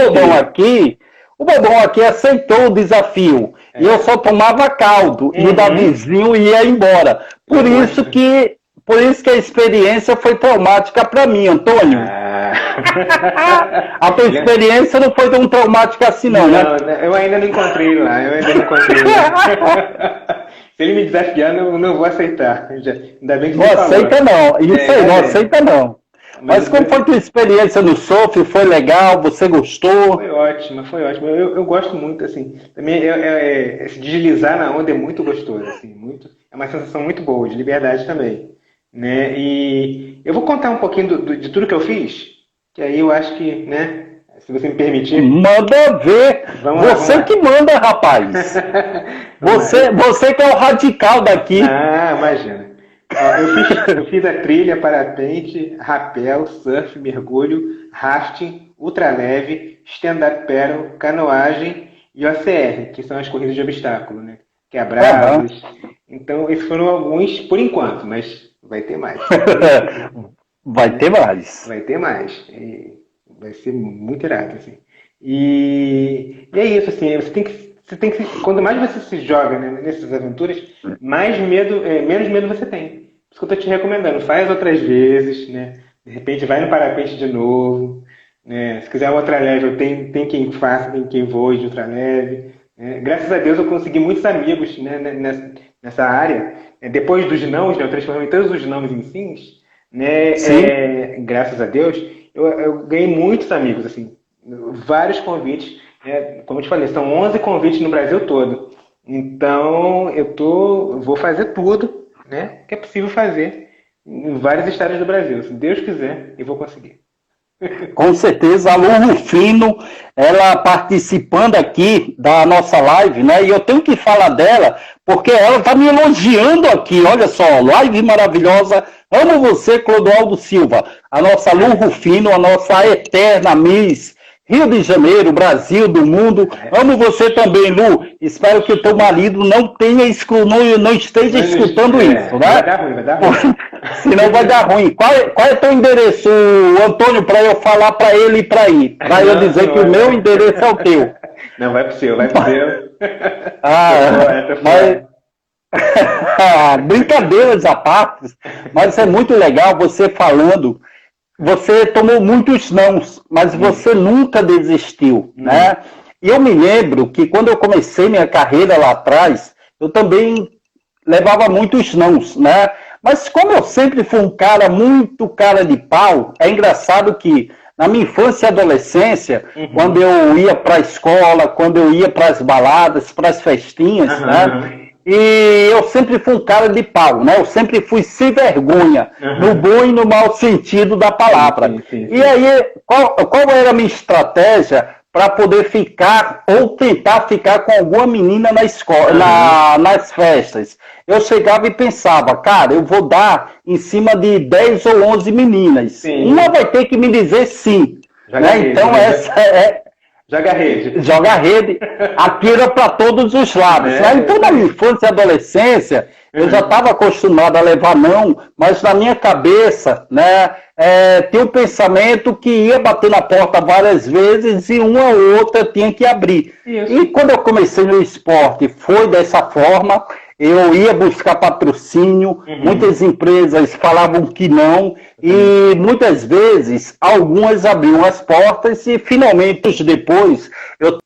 Bobão aqui aceitou o desafio. E eu só tomava caldo. E o Davizinho ia embora. Por isso que a experiência foi traumática para mim, Antônio. A tua experiência não foi tão traumática assim, não, né? Eu ainda não encontrei lá. Se ele me desafiar, eu não vou aceitar. Ainda bem que você aceita não. Isso aí, não aceita não. Mas como foi a tua experiência no surf? Foi legal? Você gostou? Foi ótimo. Eu gosto muito, assim. Também se deslizar na onda é muito gostoso, assim. É uma sensação muito boa, de liberdade também. Né? E eu vou contar um pouquinho de tudo que eu fiz, que aí eu acho que, né, se você me permitir... Manda ver! Você que manda, rapaz! Você que é o radical daqui. Imagina. Eu fiz a trilha, parapente, rapel, surf, mergulho, rafting, ultraleve, stand-up paddle, canoagem e OCR, que são as corridas de obstáculo, né? Quebrados. Então, esses foram alguns por enquanto, mas vai ter mais. Vai ter mais. Vai ter mais. Vai ser muito irado, assim. E é isso, assim, você tem que quanto mais você se joga, né, nessas aventuras, menos medo você tem. Por isso que eu tô te recomendando, faz outras vezes, né? De repente vai no parapente de novo, né? Se quiser ultraleve, tem quem faça, tem quem voe de ultraleve. Né? Graças a Deus eu consegui muitos amigos, né, nessa área. Depois dos nãos, né, eu transformei todos os nãos em sims, né? Graças a Deus, eu ganhei muitos amigos, assim, vários convites. Como eu te falei, são 11 convites no Brasil todo. Então, vou fazer tudo, né, que é possível fazer em vários estados do Brasil. Se Deus quiser, eu vou conseguir. Com certeza, a Lu Rufino, ela participando aqui da nossa live, né? E eu tenho que falar dela, porque ela está me elogiando aqui. Olha só, live maravilhosa. Amo você, Clodoaldo Silva. A nossa Lu Rufino, a nossa eterna Miss Rio de Janeiro, Brasil, do mundo. Amo você também, Lu. Espero que o teu marido não esteja escutando isso, né? Vai dar ruim. Senão vai dar ruim. Qual é teu endereço, Antônio, para eu falar para ele ir para aí? Para eu dizer que o meu endereço é o teu. Não, vai pro seu. Brincadeiras à parte, mas é muito legal você falando. Você tomou muitos nãos, mas você nunca desistiu, né? E eu me lembro que quando eu comecei minha carreira lá atrás, eu também levava muitos nãos, né? Mas como eu sempre fui um cara muito cara de pau, é engraçado que na minha infância e adolescência, quando eu ia para a escola, quando eu ia para as baladas, para as festinhas, né? E eu sempre fui um cara de pau, né? Eu sempre fui sem vergonha, no bom e no mau sentido da palavra. Sim. E aí, qual era a minha estratégia para poder ficar ou tentar ficar com alguma menina na escola, nas festas? Eu chegava e pensava, cara, eu vou dar em cima de 10 ou 11 meninas. Sim. Uma vai ter que me dizer sim. Né? Então, essa é... Joga rede, atira para todos os lados. Né? Então, na minha infância e adolescência, eu já estava acostumado a levar não, mas na minha cabeça, né, tinha um pensamento que ia bater na porta várias vezes e uma ou outra tinha que abrir. Isso. E quando eu comecei no esporte, foi dessa forma. Eu ia buscar patrocínio, muitas empresas falavam que não, e muitas vezes algumas abriam as portas e finalmente depois eu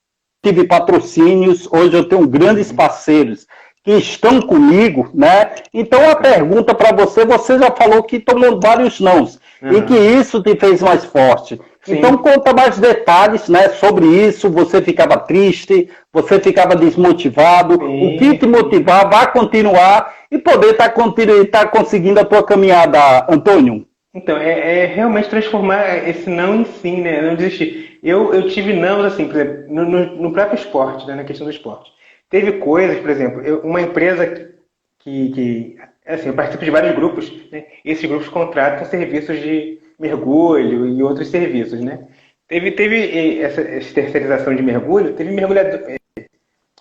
tive patrocínios, hoje eu tenho grandes parceiros que estão comigo, né? Então a pergunta para você já falou que tomou vários nãos, e que isso te fez mais forte. Sim. Então conta mais detalhes, né, sobre isso. Você ficava triste, você ficava desmotivado, o que te motivava a continuar e poder tá conseguindo a tua caminhada, Antônio? Então, é realmente transformar esse não em sim, né? Não desistir. Eu tive não, assim, por exemplo, no próprio esporte, né, na questão do esporte. Teve coisas, por exemplo, uma empresa que assim, eu participo de vários grupos, né? Esses grupos contratam serviços de mergulho e outros serviços, né? Teve essa terceirização de mergulho, teve mergulhador.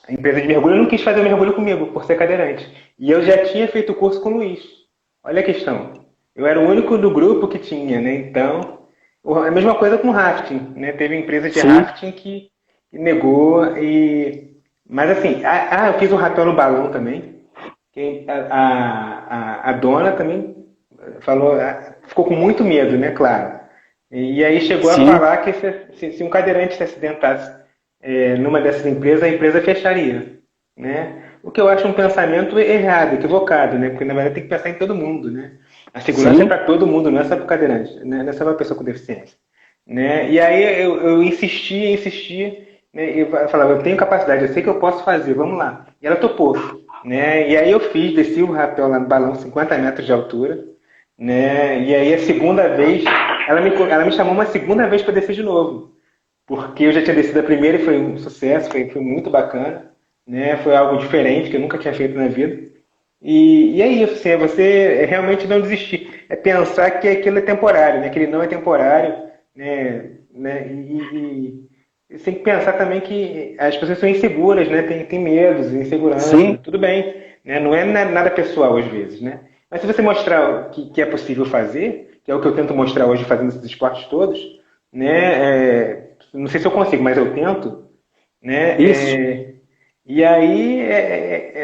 A empresa de mergulho não quis fazer o mergulho comigo, por ser cadeirante. E eu já tinha feito o curso com o Luiz. Olha a questão. Eu era o único do grupo que tinha, né? Então, a mesma coisa com rafting, né? Teve empresa de rafting que negou. Mas assim, eu fiz um rapel no balão também. A dona também falou, ficou com muito medo, né? Claro. E aí chegou a falar que se um cadeirante se acidentasse numa dessas empresas, a empresa fecharia, né? O que eu acho um pensamento errado, equivocado, né? Porque na verdade tem que pensar em todo mundo, né? A segurança é para todo mundo, não é só para o cadeirante, né? Não é só para a pessoa com deficiência, né? E aí eu insistia, né? E eu falava, eu tenho capacidade, eu sei que eu posso fazer, vamos lá. E ela topou, né? E aí eu desci o rapel lá no balão, 50 metros de altura, né? E aí a segunda vez, ela me chamou uma segunda vez para descer de novo, porque eu já tinha descido a primeira e foi um sucesso, foi muito bacana, né? Foi algo diferente que eu nunca tinha feito na vida. E é isso, assim, é você realmente não desistir, é pensar que aquilo é temporário, né? Que ele não é temporário, né? E você tem que pensar também que as pessoas são inseguras, né? Tem medos, insegurança, tudo bem, né? Não é nada pessoal às vezes, né? Mas se você mostrar que é possível fazer, que é o que eu tento mostrar hoje fazendo esses esportes todos, né? Não sei se eu consigo, mas eu tento, né? Isso. E aí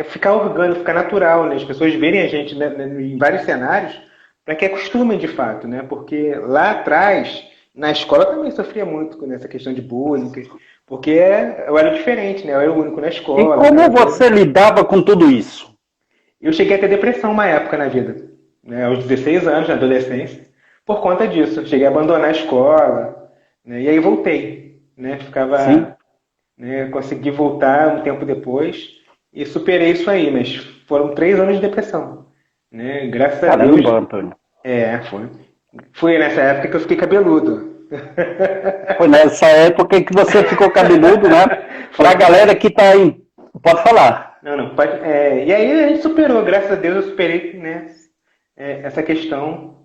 ficar orgânico, ficar natural, né? As pessoas verem a gente, né, em vários cenários para que acostumem de fato, né? Porque lá atrás, na escola, eu também sofria muito nessa questão de bullying, porque eu era diferente, né? Eu era o único na escola. E como você lidava com tudo isso? Eu cheguei a ter depressão uma época na vida, né? Aos 16 anos, na adolescência, por conta disso. Eu cheguei a abandonar a escola, né? E aí voltei, né? Né? Consegui voltar um tempo depois e superei isso aí, mas foram 3 anos de depressão, né? Graças a Deus. Antônio. Foi nessa época que eu fiquei cabeludo. Foi nessa época que você ficou cabeludo, né? Pra galera que tá aí. Pode falar. Não, pode. E aí a gente superou, graças a Deus eu superei, né? Essa questão,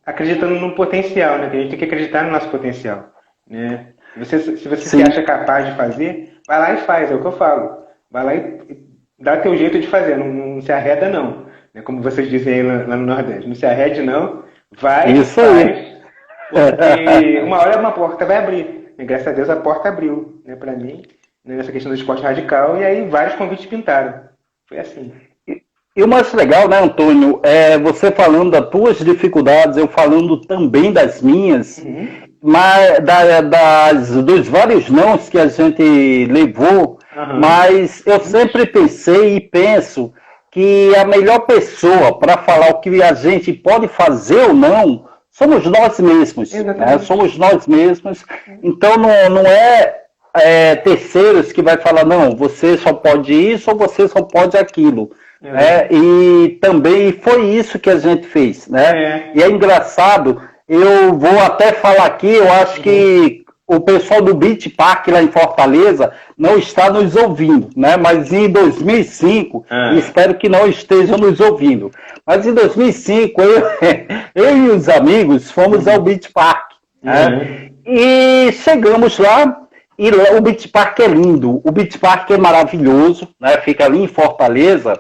acreditando no potencial, né? Que a gente tem que acreditar no nosso potencial, né? Se você se acha capaz de fazer, vai lá e faz, é o que eu falo. Vai lá e dá teu jeito de fazer, não se arreda não. Né? Como vocês dizem aí lá no Nordeste, não se arrede não, vai e faz. Porque uma hora uma porta vai abrir. E, graças a Deus a porta abriu, né, para mim, né, nessa questão do esporte radical, e aí vários convites pintaram. Foi assim. E o mais legal, né, Antônio, é você falando das tuas dificuldades, eu falando também das minhas, mas dos vários nãos que a gente levou, mas eu sempre pensei e penso que a melhor pessoa para falar o que a gente pode fazer ou não somos nós mesmos. Né? Somos nós mesmos. Então não é terceiros que vai falar, não, você só pode isso ou você só pode aquilo. E também foi isso que a gente fez, né? E é engraçado, eu vou até falar aqui, eu acho que o pessoal do Beach Park lá em Fortaleza não está nos ouvindo, né? Mas em 2005, espero que não estejam nos ouvindo, mas em 2005 eu e os amigos fomos ao Beach Park, né? E chegamos lá, e lá, o Beach Park é lindo, o Beach Park é maravilhoso, né? Fica ali em Fortaleza,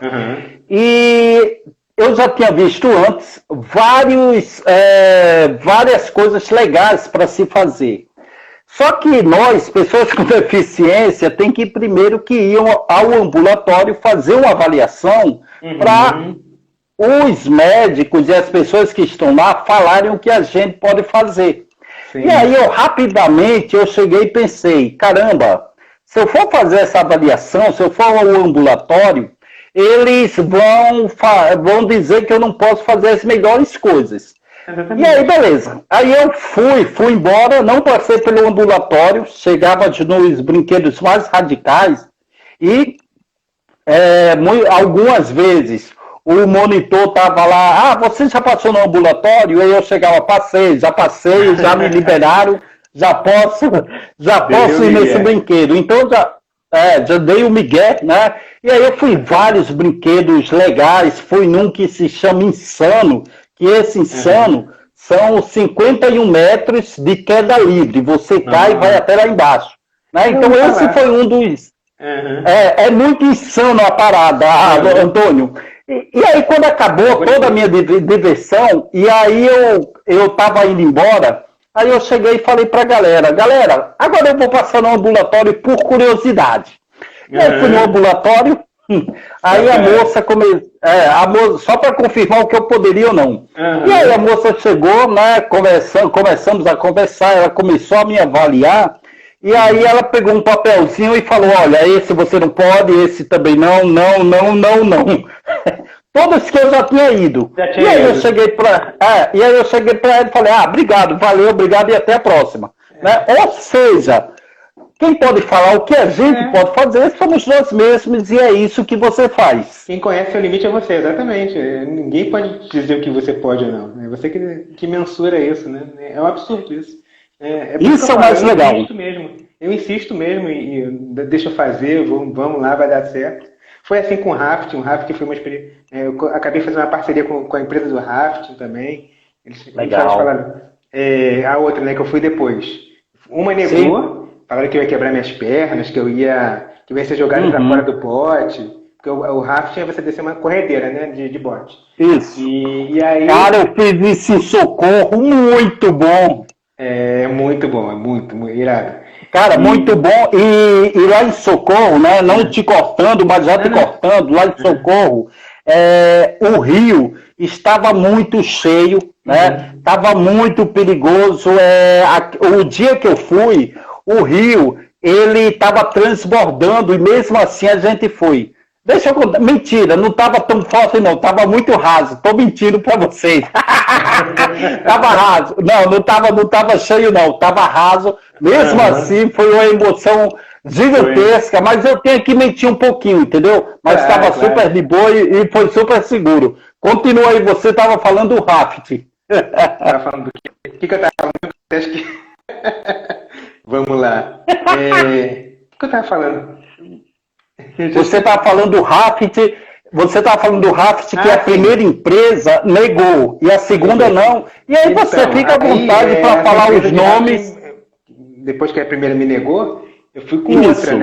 e eu já tinha visto antes várias coisas legais para se fazer. Só que nós, pessoas com deficiência, tem que primeiro que ir ao ambulatório fazer uma avaliação para os médicos e as pessoas que estão lá falarem o que a gente pode fazer. Sim. E aí rapidamente eu cheguei e pensei, caramba, se eu for fazer essa avaliação, se eu for ao ambulatório, eles vão dizer que eu não posso fazer as melhores coisas. Exatamente. E aí, beleza. Aí eu fui embora, não passei pelo ambulatório, chegava nos brinquedos mais radicais e algumas vezes o monitor estava lá, você já passou no ambulatório? Aí eu chegava, já passei, já me liberaram, já posso ir nesse brinquedo. Então já dei o migué, né? E aí eu fui em vários brinquedos legais, fui num que se chama Insano, que esse Insano são 51 metros de queda livre. Você cai e vai até lá embaixo. Né? Então esse foi um dos... É muito insano a parada, Antônio. E aí quando acabou toda a minha diversão, e aí eu tava indo embora, aí eu cheguei e falei pra galera, agora eu vou passar no ambulatório por curiosidade. E aí fui no ambulatório, aí a moça só para confirmar o que eu poderia ou não. E aí a moça chegou, né? Começamos a conversar, ela começou a me avaliar, e aí ela pegou um papelzinho e falou, olha, esse você não pode, esse também não. Todos que eu já tinha ido. E aí eu cheguei para ela e falei, obrigado, valeu, obrigado e até a próxima. Né? Ou seja, quem pode falar o que a gente pode fazer somos nós mesmos, e é isso que você faz. Quem conhece o limite é você, exatamente. Ninguém pode dizer o que você pode ou não. É você que mensura isso, né? É um absurdo isso. Isso é o mais legal. Eu insisto mesmo e deixa eu fazer, vamos lá, vai dar certo. Foi assim com o rafting. O rafting foi uma experiência. Eu acabei fazendo uma parceria com a empresa do rafting também. Legal. Falaram, a outra, né, que eu fui depois. Uma negou, falaram que eu ia quebrar minhas pernas, que eu ia ser jogado para fora do bote. Porque o rafting é você descer uma corredeira, né, de bote. Isso. E aí... Cara, eu fiz isso em Socorro, muito bom. É muito bom, é muito irado. Cara, muito bom. E lá em Socorro, né? Não te cortando, mas já te cortando, lá em Socorro, o rio estava muito cheio, né? Estava muito perigoso. O dia que eu fui, o rio, ele estava transbordando e mesmo assim a gente foi. Deixa eu contar. Mentira, não estava tão forte não, estava muito raso. Estou mentindo para vocês. Estava raso. Não estava cheio não, estava raso. Mesmo assim, foi uma emoção gigantesca, mas eu tenho que mentir um pouquinho, entendeu? Mas estava super de boa e foi super seguro. Continua aí, você estava falando do rafting. Estava falando do quê? O que eu estava falando? Acho que... Vamos lá. O que eu estava falando? Você estava falando do rafting, que a primeira empresa negou e a segunda não. E aí você fica à vontade para falar os nomes. Depois que a primeira me negou, eu fui com outra,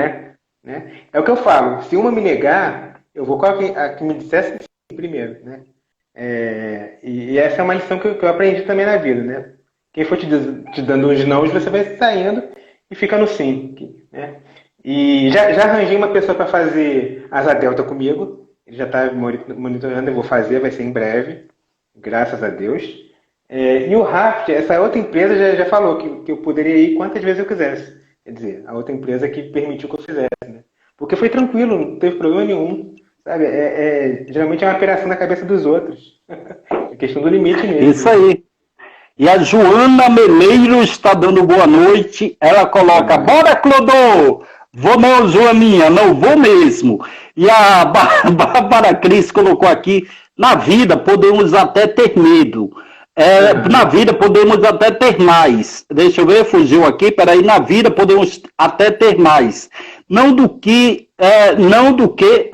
né? É o que eu falo. Se uma me negar, eu vou com a que me dissesse sim primeiro, né? E essa é uma lição que eu aprendi também na vida, né? Quem for te dando uns não, você vai saindo e fica no sim, né? E já arranjei uma pessoa para fazer asa delta comigo. Ele já está monitorando, eu vou fazer, vai ser em breve, graças a Deus. E o Raft, essa outra empresa já falou que eu poderia ir quantas vezes eu quisesse. Quer dizer, a outra empresa que permitiu que eu fizesse, né? Porque foi tranquilo, não teve problema nenhum. Sabe? Geralmente é uma operação na cabeça dos outros. É questão do limite mesmo. Isso aí. E a Joana Meleiro está dando boa noite. Ela coloca, bora, Clodô! Vou não, Joaninha, não vou mesmo. E a Bárbara Cris colocou aqui, na vida podemos até ter medo. Na vida podemos até ter mais. Deixa eu ver, fugiu aqui, peraí. Na vida podemos até ter mais. Não do que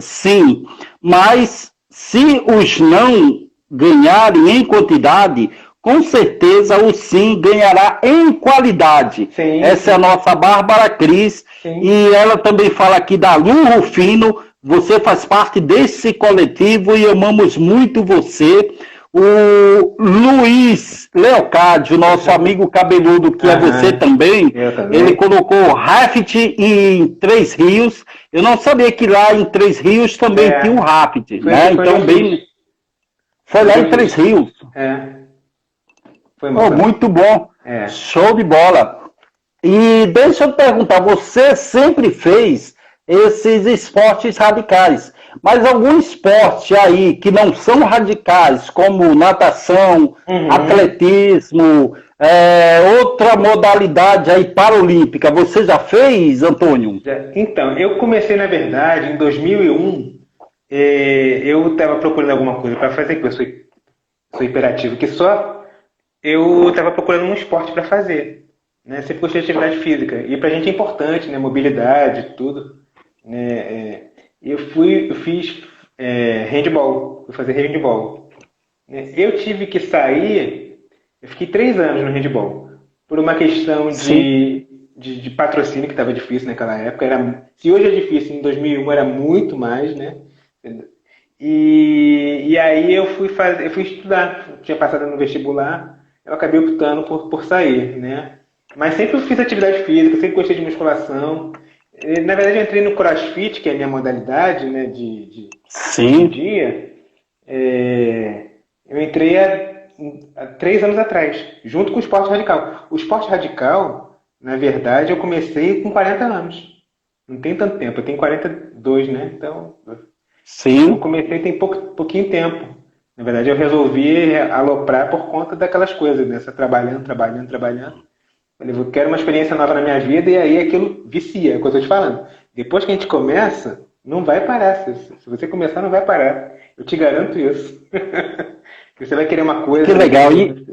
sim, mas se os não ganharem em quantidade, com certeza o sim ganhará em qualidade. Sim, essa é a nossa Bárbara Cris. Sim. E ela também fala aqui da Lu Rufino. Você faz parte desse coletivo e amamos muito você. O Luiz Leocádio, nosso amigo cabeludo, que é você também, ele colocou raft em Três Rios. Eu não sabia que lá em Três Rios também tinha um raft, né? Então, bem... Foi lá em Três Rios. Foi muito bom. Show de bola. E deixa eu perguntar, você sempre fez esses esportes radicais, mas algum esporte aí que não são radicais, como natação, atletismo, outra modalidade aí paralímpica, você já fez, Antônio? Então, eu comecei, na verdade, em 2001, eu estava procurando alguma coisa para fazer, que eu sou hiperativo, que só eu estava procurando um esporte para fazer, né? Sempre gostei de atividade física, e para a gente é importante, né? Mobilidade, tudo. Eu fiz handball, fui fazer handball. Eu tive que sair, eu fiquei 3 anos no handball, por uma questão de patrocínio, que estava difícil naquela época. Se hoje é difícil, em 2001 era muito mais, né? E aí eu fui estudar, tinha passado no vestibular, eu acabei optando por sair, né? Mas sempre fiz atividade física, sempre gostei de musculação. Na verdade, eu entrei no CrossFit, que é a minha modalidade, né, de dia. Eu entrei há 3 anos atrás, junto com o esporte radical. O esporte radical, na verdade, eu comecei com 40 anos. Não tem tanto tempo, eu tenho 42, né? Então, eu comecei tem pouquinho tempo. Na verdade, eu resolvi aloprar por conta daquelas coisas, né? Trabalhando. Falei, eu quero uma experiência nova na minha vida, e aí aquilo vicia, é o que eu estou te falando. Depois que a gente começa, não vai parar. Se você começar, não vai parar. Eu te garanto isso. Você vai querer uma coisa... Que legal, hein?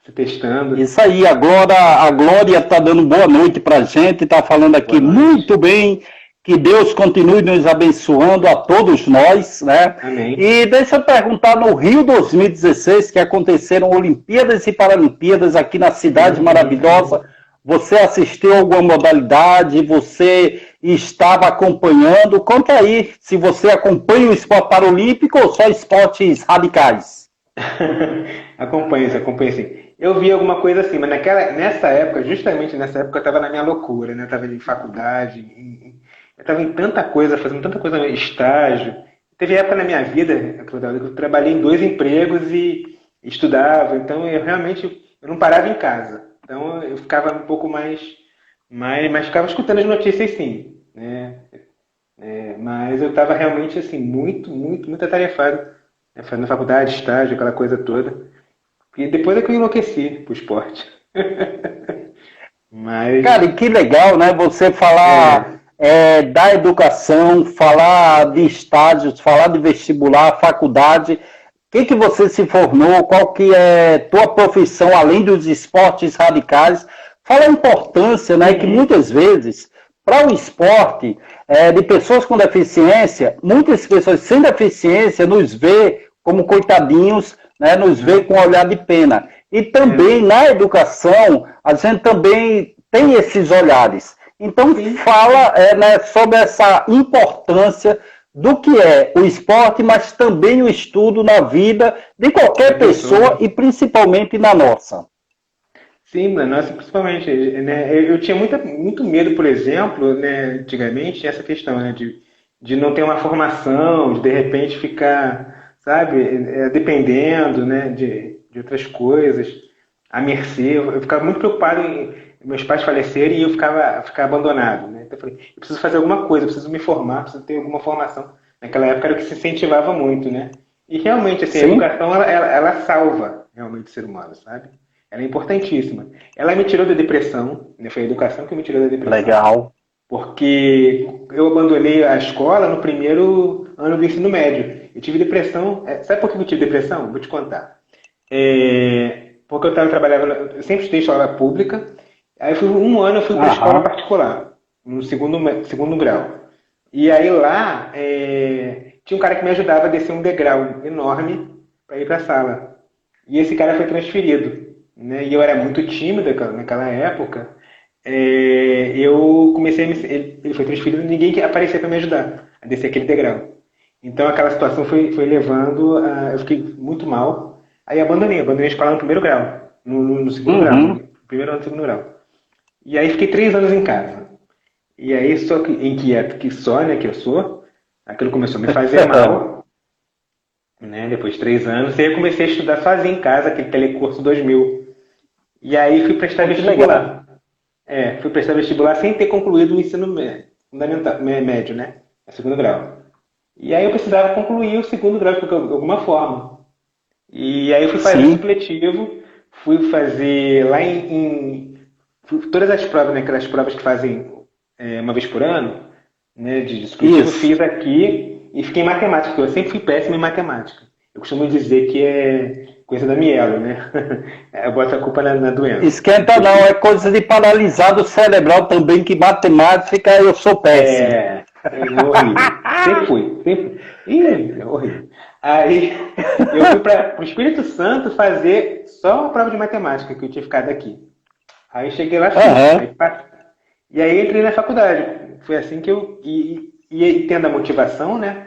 Se testando. Isso aí, agora a Glória está dando boa noite para a gente, está falando aqui muito bem, que Deus continue nos abençoando a todos nós, né? Amém. E deixa eu perguntar, no Rio 2016, que aconteceram Olimpíadas e Paralimpíadas aqui na cidade maravilhosa, você assistiu a alguma modalidade, você estava acompanhando? Conta aí se você acompanha o esporte paralímpico ou só esportes radicais. Acompanho sim. Eu vi alguma coisa assim, mas justamente nessa época eu estava na minha loucura, né? Eu estava em faculdade, eu estava em tanta coisa, fazendo tanta coisa, estágio. Teve época na minha vida que eu trabalhei em 2 empregos e estudava, então eu realmente não parava em casa. Então eu ficava um pouco mas ficava escutando as notícias, sim, né? Mas eu estava realmente assim, muito atarefado, né? Fazendo faculdade, estágio, aquela coisa toda. E depois é que eu enlouqueci pro esporte. Mas... Cara, e que legal, né? Você falar da educação, falar de estágios, falar de vestibular, faculdade. O que você se formou? Qual que é tua profissão, além dos esportes radicais? Fala a importância, né? Que muitas vezes, para o esporte de pessoas com deficiência, muitas pessoas sem deficiência nos vê como coitadinhos, né, nos vê com um olhar de pena. E também na educação, a gente também tem esses olhares. Então, fala né, sobre essa importância do que é o esporte, mas também o estudo na vida de qualquer pessoa e principalmente na nossa. Sim, na nossa principalmente. Né, eu tinha muito medo, por exemplo, né, antigamente, essa questão, né, de não ter uma formação, de repente ficar, sabe, dependendo, né, de outras coisas, à mercê. Eu ficava muito preocupado em meus pais falecerem e eu ficar abandonado, né? Então eu falei, eu preciso fazer alguma coisa, eu preciso me formar, preciso ter alguma formação. Naquela época era o que se incentivava muito, né? E realmente, assim, a educação, ela salva realmente o ser humano, sabe? Ela é importantíssima. Ela me tirou da depressão, né? Foi a educação que me tirou da depressão. Legal. Porque eu abandonei a escola no primeiro ano do ensino médio. Eu tive depressão. Sabe por que eu tive depressão? Vou te contar. Porque eu sempre estudei escola pública. Aí um ano eu fui para escola particular, no segundo grau. E aí lá tinha um cara que me ajudava a descer um degrau enorme para ir para a sala. E esse cara foi transferido, né? E eu era muito tímida naquela época. Eu comecei ele foi transferido e ninguém aparecia para me ajudar a descer aquele degrau. Então aquela situação foi levando eu fiquei muito mal. Aí abandonei a escola no primeiro grau, no segundo grau, no primeiro ano do segundo grau. E aí fiquei 3 anos em casa. E aí, só que inquieto né, que eu sou, aquilo começou a me fazer mal, né, depois de 3 anos, e aí eu comecei a estudar sozinho em casa, aquele telecurso 2000. E aí fui prestar vestibular. Fui prestar vestibular sem ter concluído o ensino fundamental, médio, né, o segundo grau. E aí eu precisava concluir o segundo grau de alguma forma. E aí eu fui fazer supletivo, fui fazer lá todas as provas, né, aquelas provas que fazem uma vez por ano, né, de supletivo, eu fiz aqui e fiquei em matemática, porque eu sempre fui péssimo em matemática. Eu costumo dizer que é coisa da mielo, né? Eu boto a culpa na doença. Esquenta não, é coisa de paralisado cerebral também, que matemática eu sou péssimo. É horrível. Sempre fui. Ih, é horrível. Aí eu fui para o Espírito Santo fazer só a prova de matemática, que eu tinha ficado aqui. Aí cheguei lá, e aí entrei na faculdade. Foi assim que eu e tendo a motivação, né,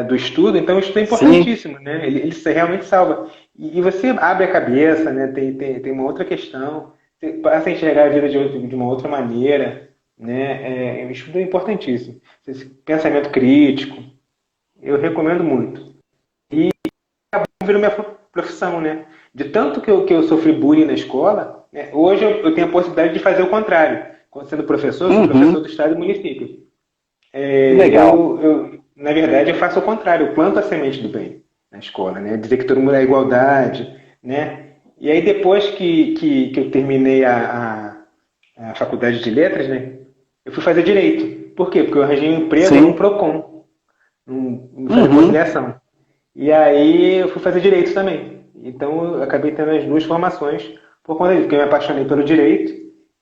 do estudo, então o estudo é importantíssimo, né? Ele realmente salva. E você abre a cabeça, né? Tem uma outra questão, você passa a enxergar a vida de uma outra maneira, né? O estudo é importantíssimo. Esse pensamento crítico, eu recomendo muito. E acabou virando minha profissão, né? De tanto que eu sofri bullying na escola, né? Hoje eu tenho a possibilidade de fazer o contrário. Quando sendo professor, eu sou professor do estado e município. Legal. Na verdade, eu faço o contrário. Eu planto a semente do bem na escola, né? Dizer que todo mundo é igualdade, né? E aí, depois que eu terminei a faculdade de letras, né? Eu fui fazer direito. Por quê? Porque eu arranjei um emprego no PROCON, no Fundo de Conciliação. E aí, eu fui fazer direito também. Então, eu acabei tendo as duas formações por conta disso, porque eu me apaixonei pelo direito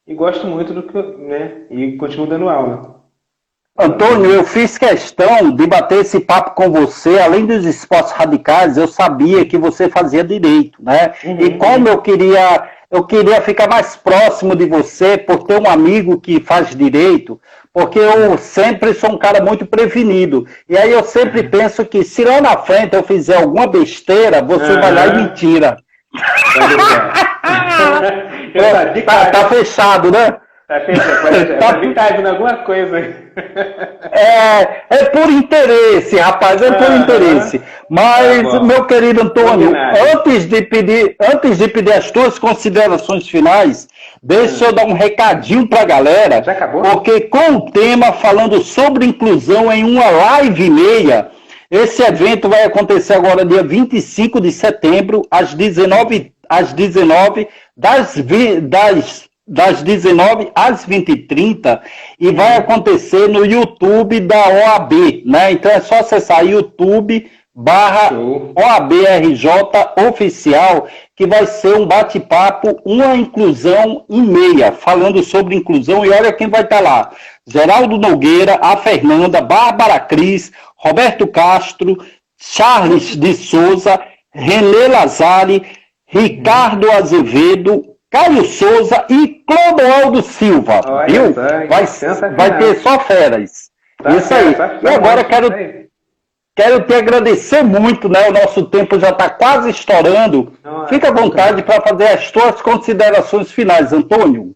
e gosto muito do que, né? E continuo dando aula. Antônio, eu fiz questão de bater esse papo com você, além dos esportes radicais, eu sabia que você fazia direito, né? E como eu queria ficar mais próximo de você, por ter um amigo que faz direito, porque eu sempre sou um cara muito prevenido. E aí eu sempre penso que se lá na frente eu fizer alguma besteira, você vai lá e me tira. Tá fechado, né? Tá fechado, tá vendo alguma coisa. É por interesse, rapaz, é por interesse. Mas, meu querido Antônio, antes de pedir as tuas considerações finais, deixa eu dar um recadinho pra galera. Já acabou? Porque com o tema falando sobre inclusão em uma live e meia, esse evento vai acontecer agora dia 25 de setembro, às 19 das 19 às 20h30 e vai acontecer no YouTube da OAB, né? Então é só acessar YouTube/OABRJ Oficial, que vai ser um bate-papo, uma inclusão em meia, falando sobre inclusão, e olha quem vai estar lá: Geraldo Nogueira, a Fernanda, Bárbara Cris, Roberto Castro, Charles de Souza, Renê Lazari, Ricardo Azevedo, Caio Souza e Clodoaldo Silva, viu? Vai ter só feras. Isso aí. E agora quero te agradecer muito, né? O nosso tempo já está quase estourando. Fica à vontade para fazer as tuas considerações finais, Antônio.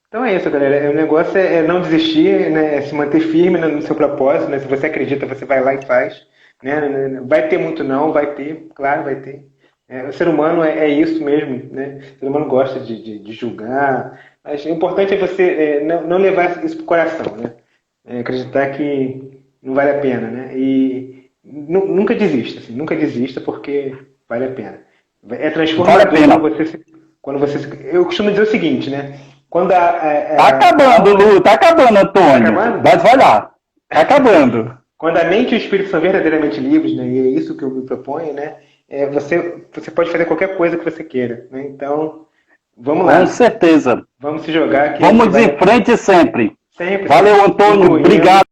Então é isso, galera. O negócio é não desistir, né? É se manter firme no seu propósito, né? Se você acredita, você vai lá e faz. Né? Vai ter muito não, vai ter, claro, vai ter. O ser humano é isso mesmo, né? O ser humano gosta de julgar, mas o importante é você não levar isso para o coração, né? Acreditar que não vale a pena, né? E nunca desista, assim, nunca desista, porque vale a pena. É transformador quando você, eu costumo dizer o seguinte, né? Quando Tá acabando, Lu, tá acabando, Antônio. Tá acabando? Mas vai lá, tá acabando. quando a mente e o espírito são verdadeiramente livres, né? E é isso que eu me proponho, né? Você pode fazer qualquer coisa que você queira, né? Então, vamos lá. Com certeza. Vamos se jogar aqui. Vamos em frente sempre. Sempre. Valeu, Antônio. Incluindo Obrigado.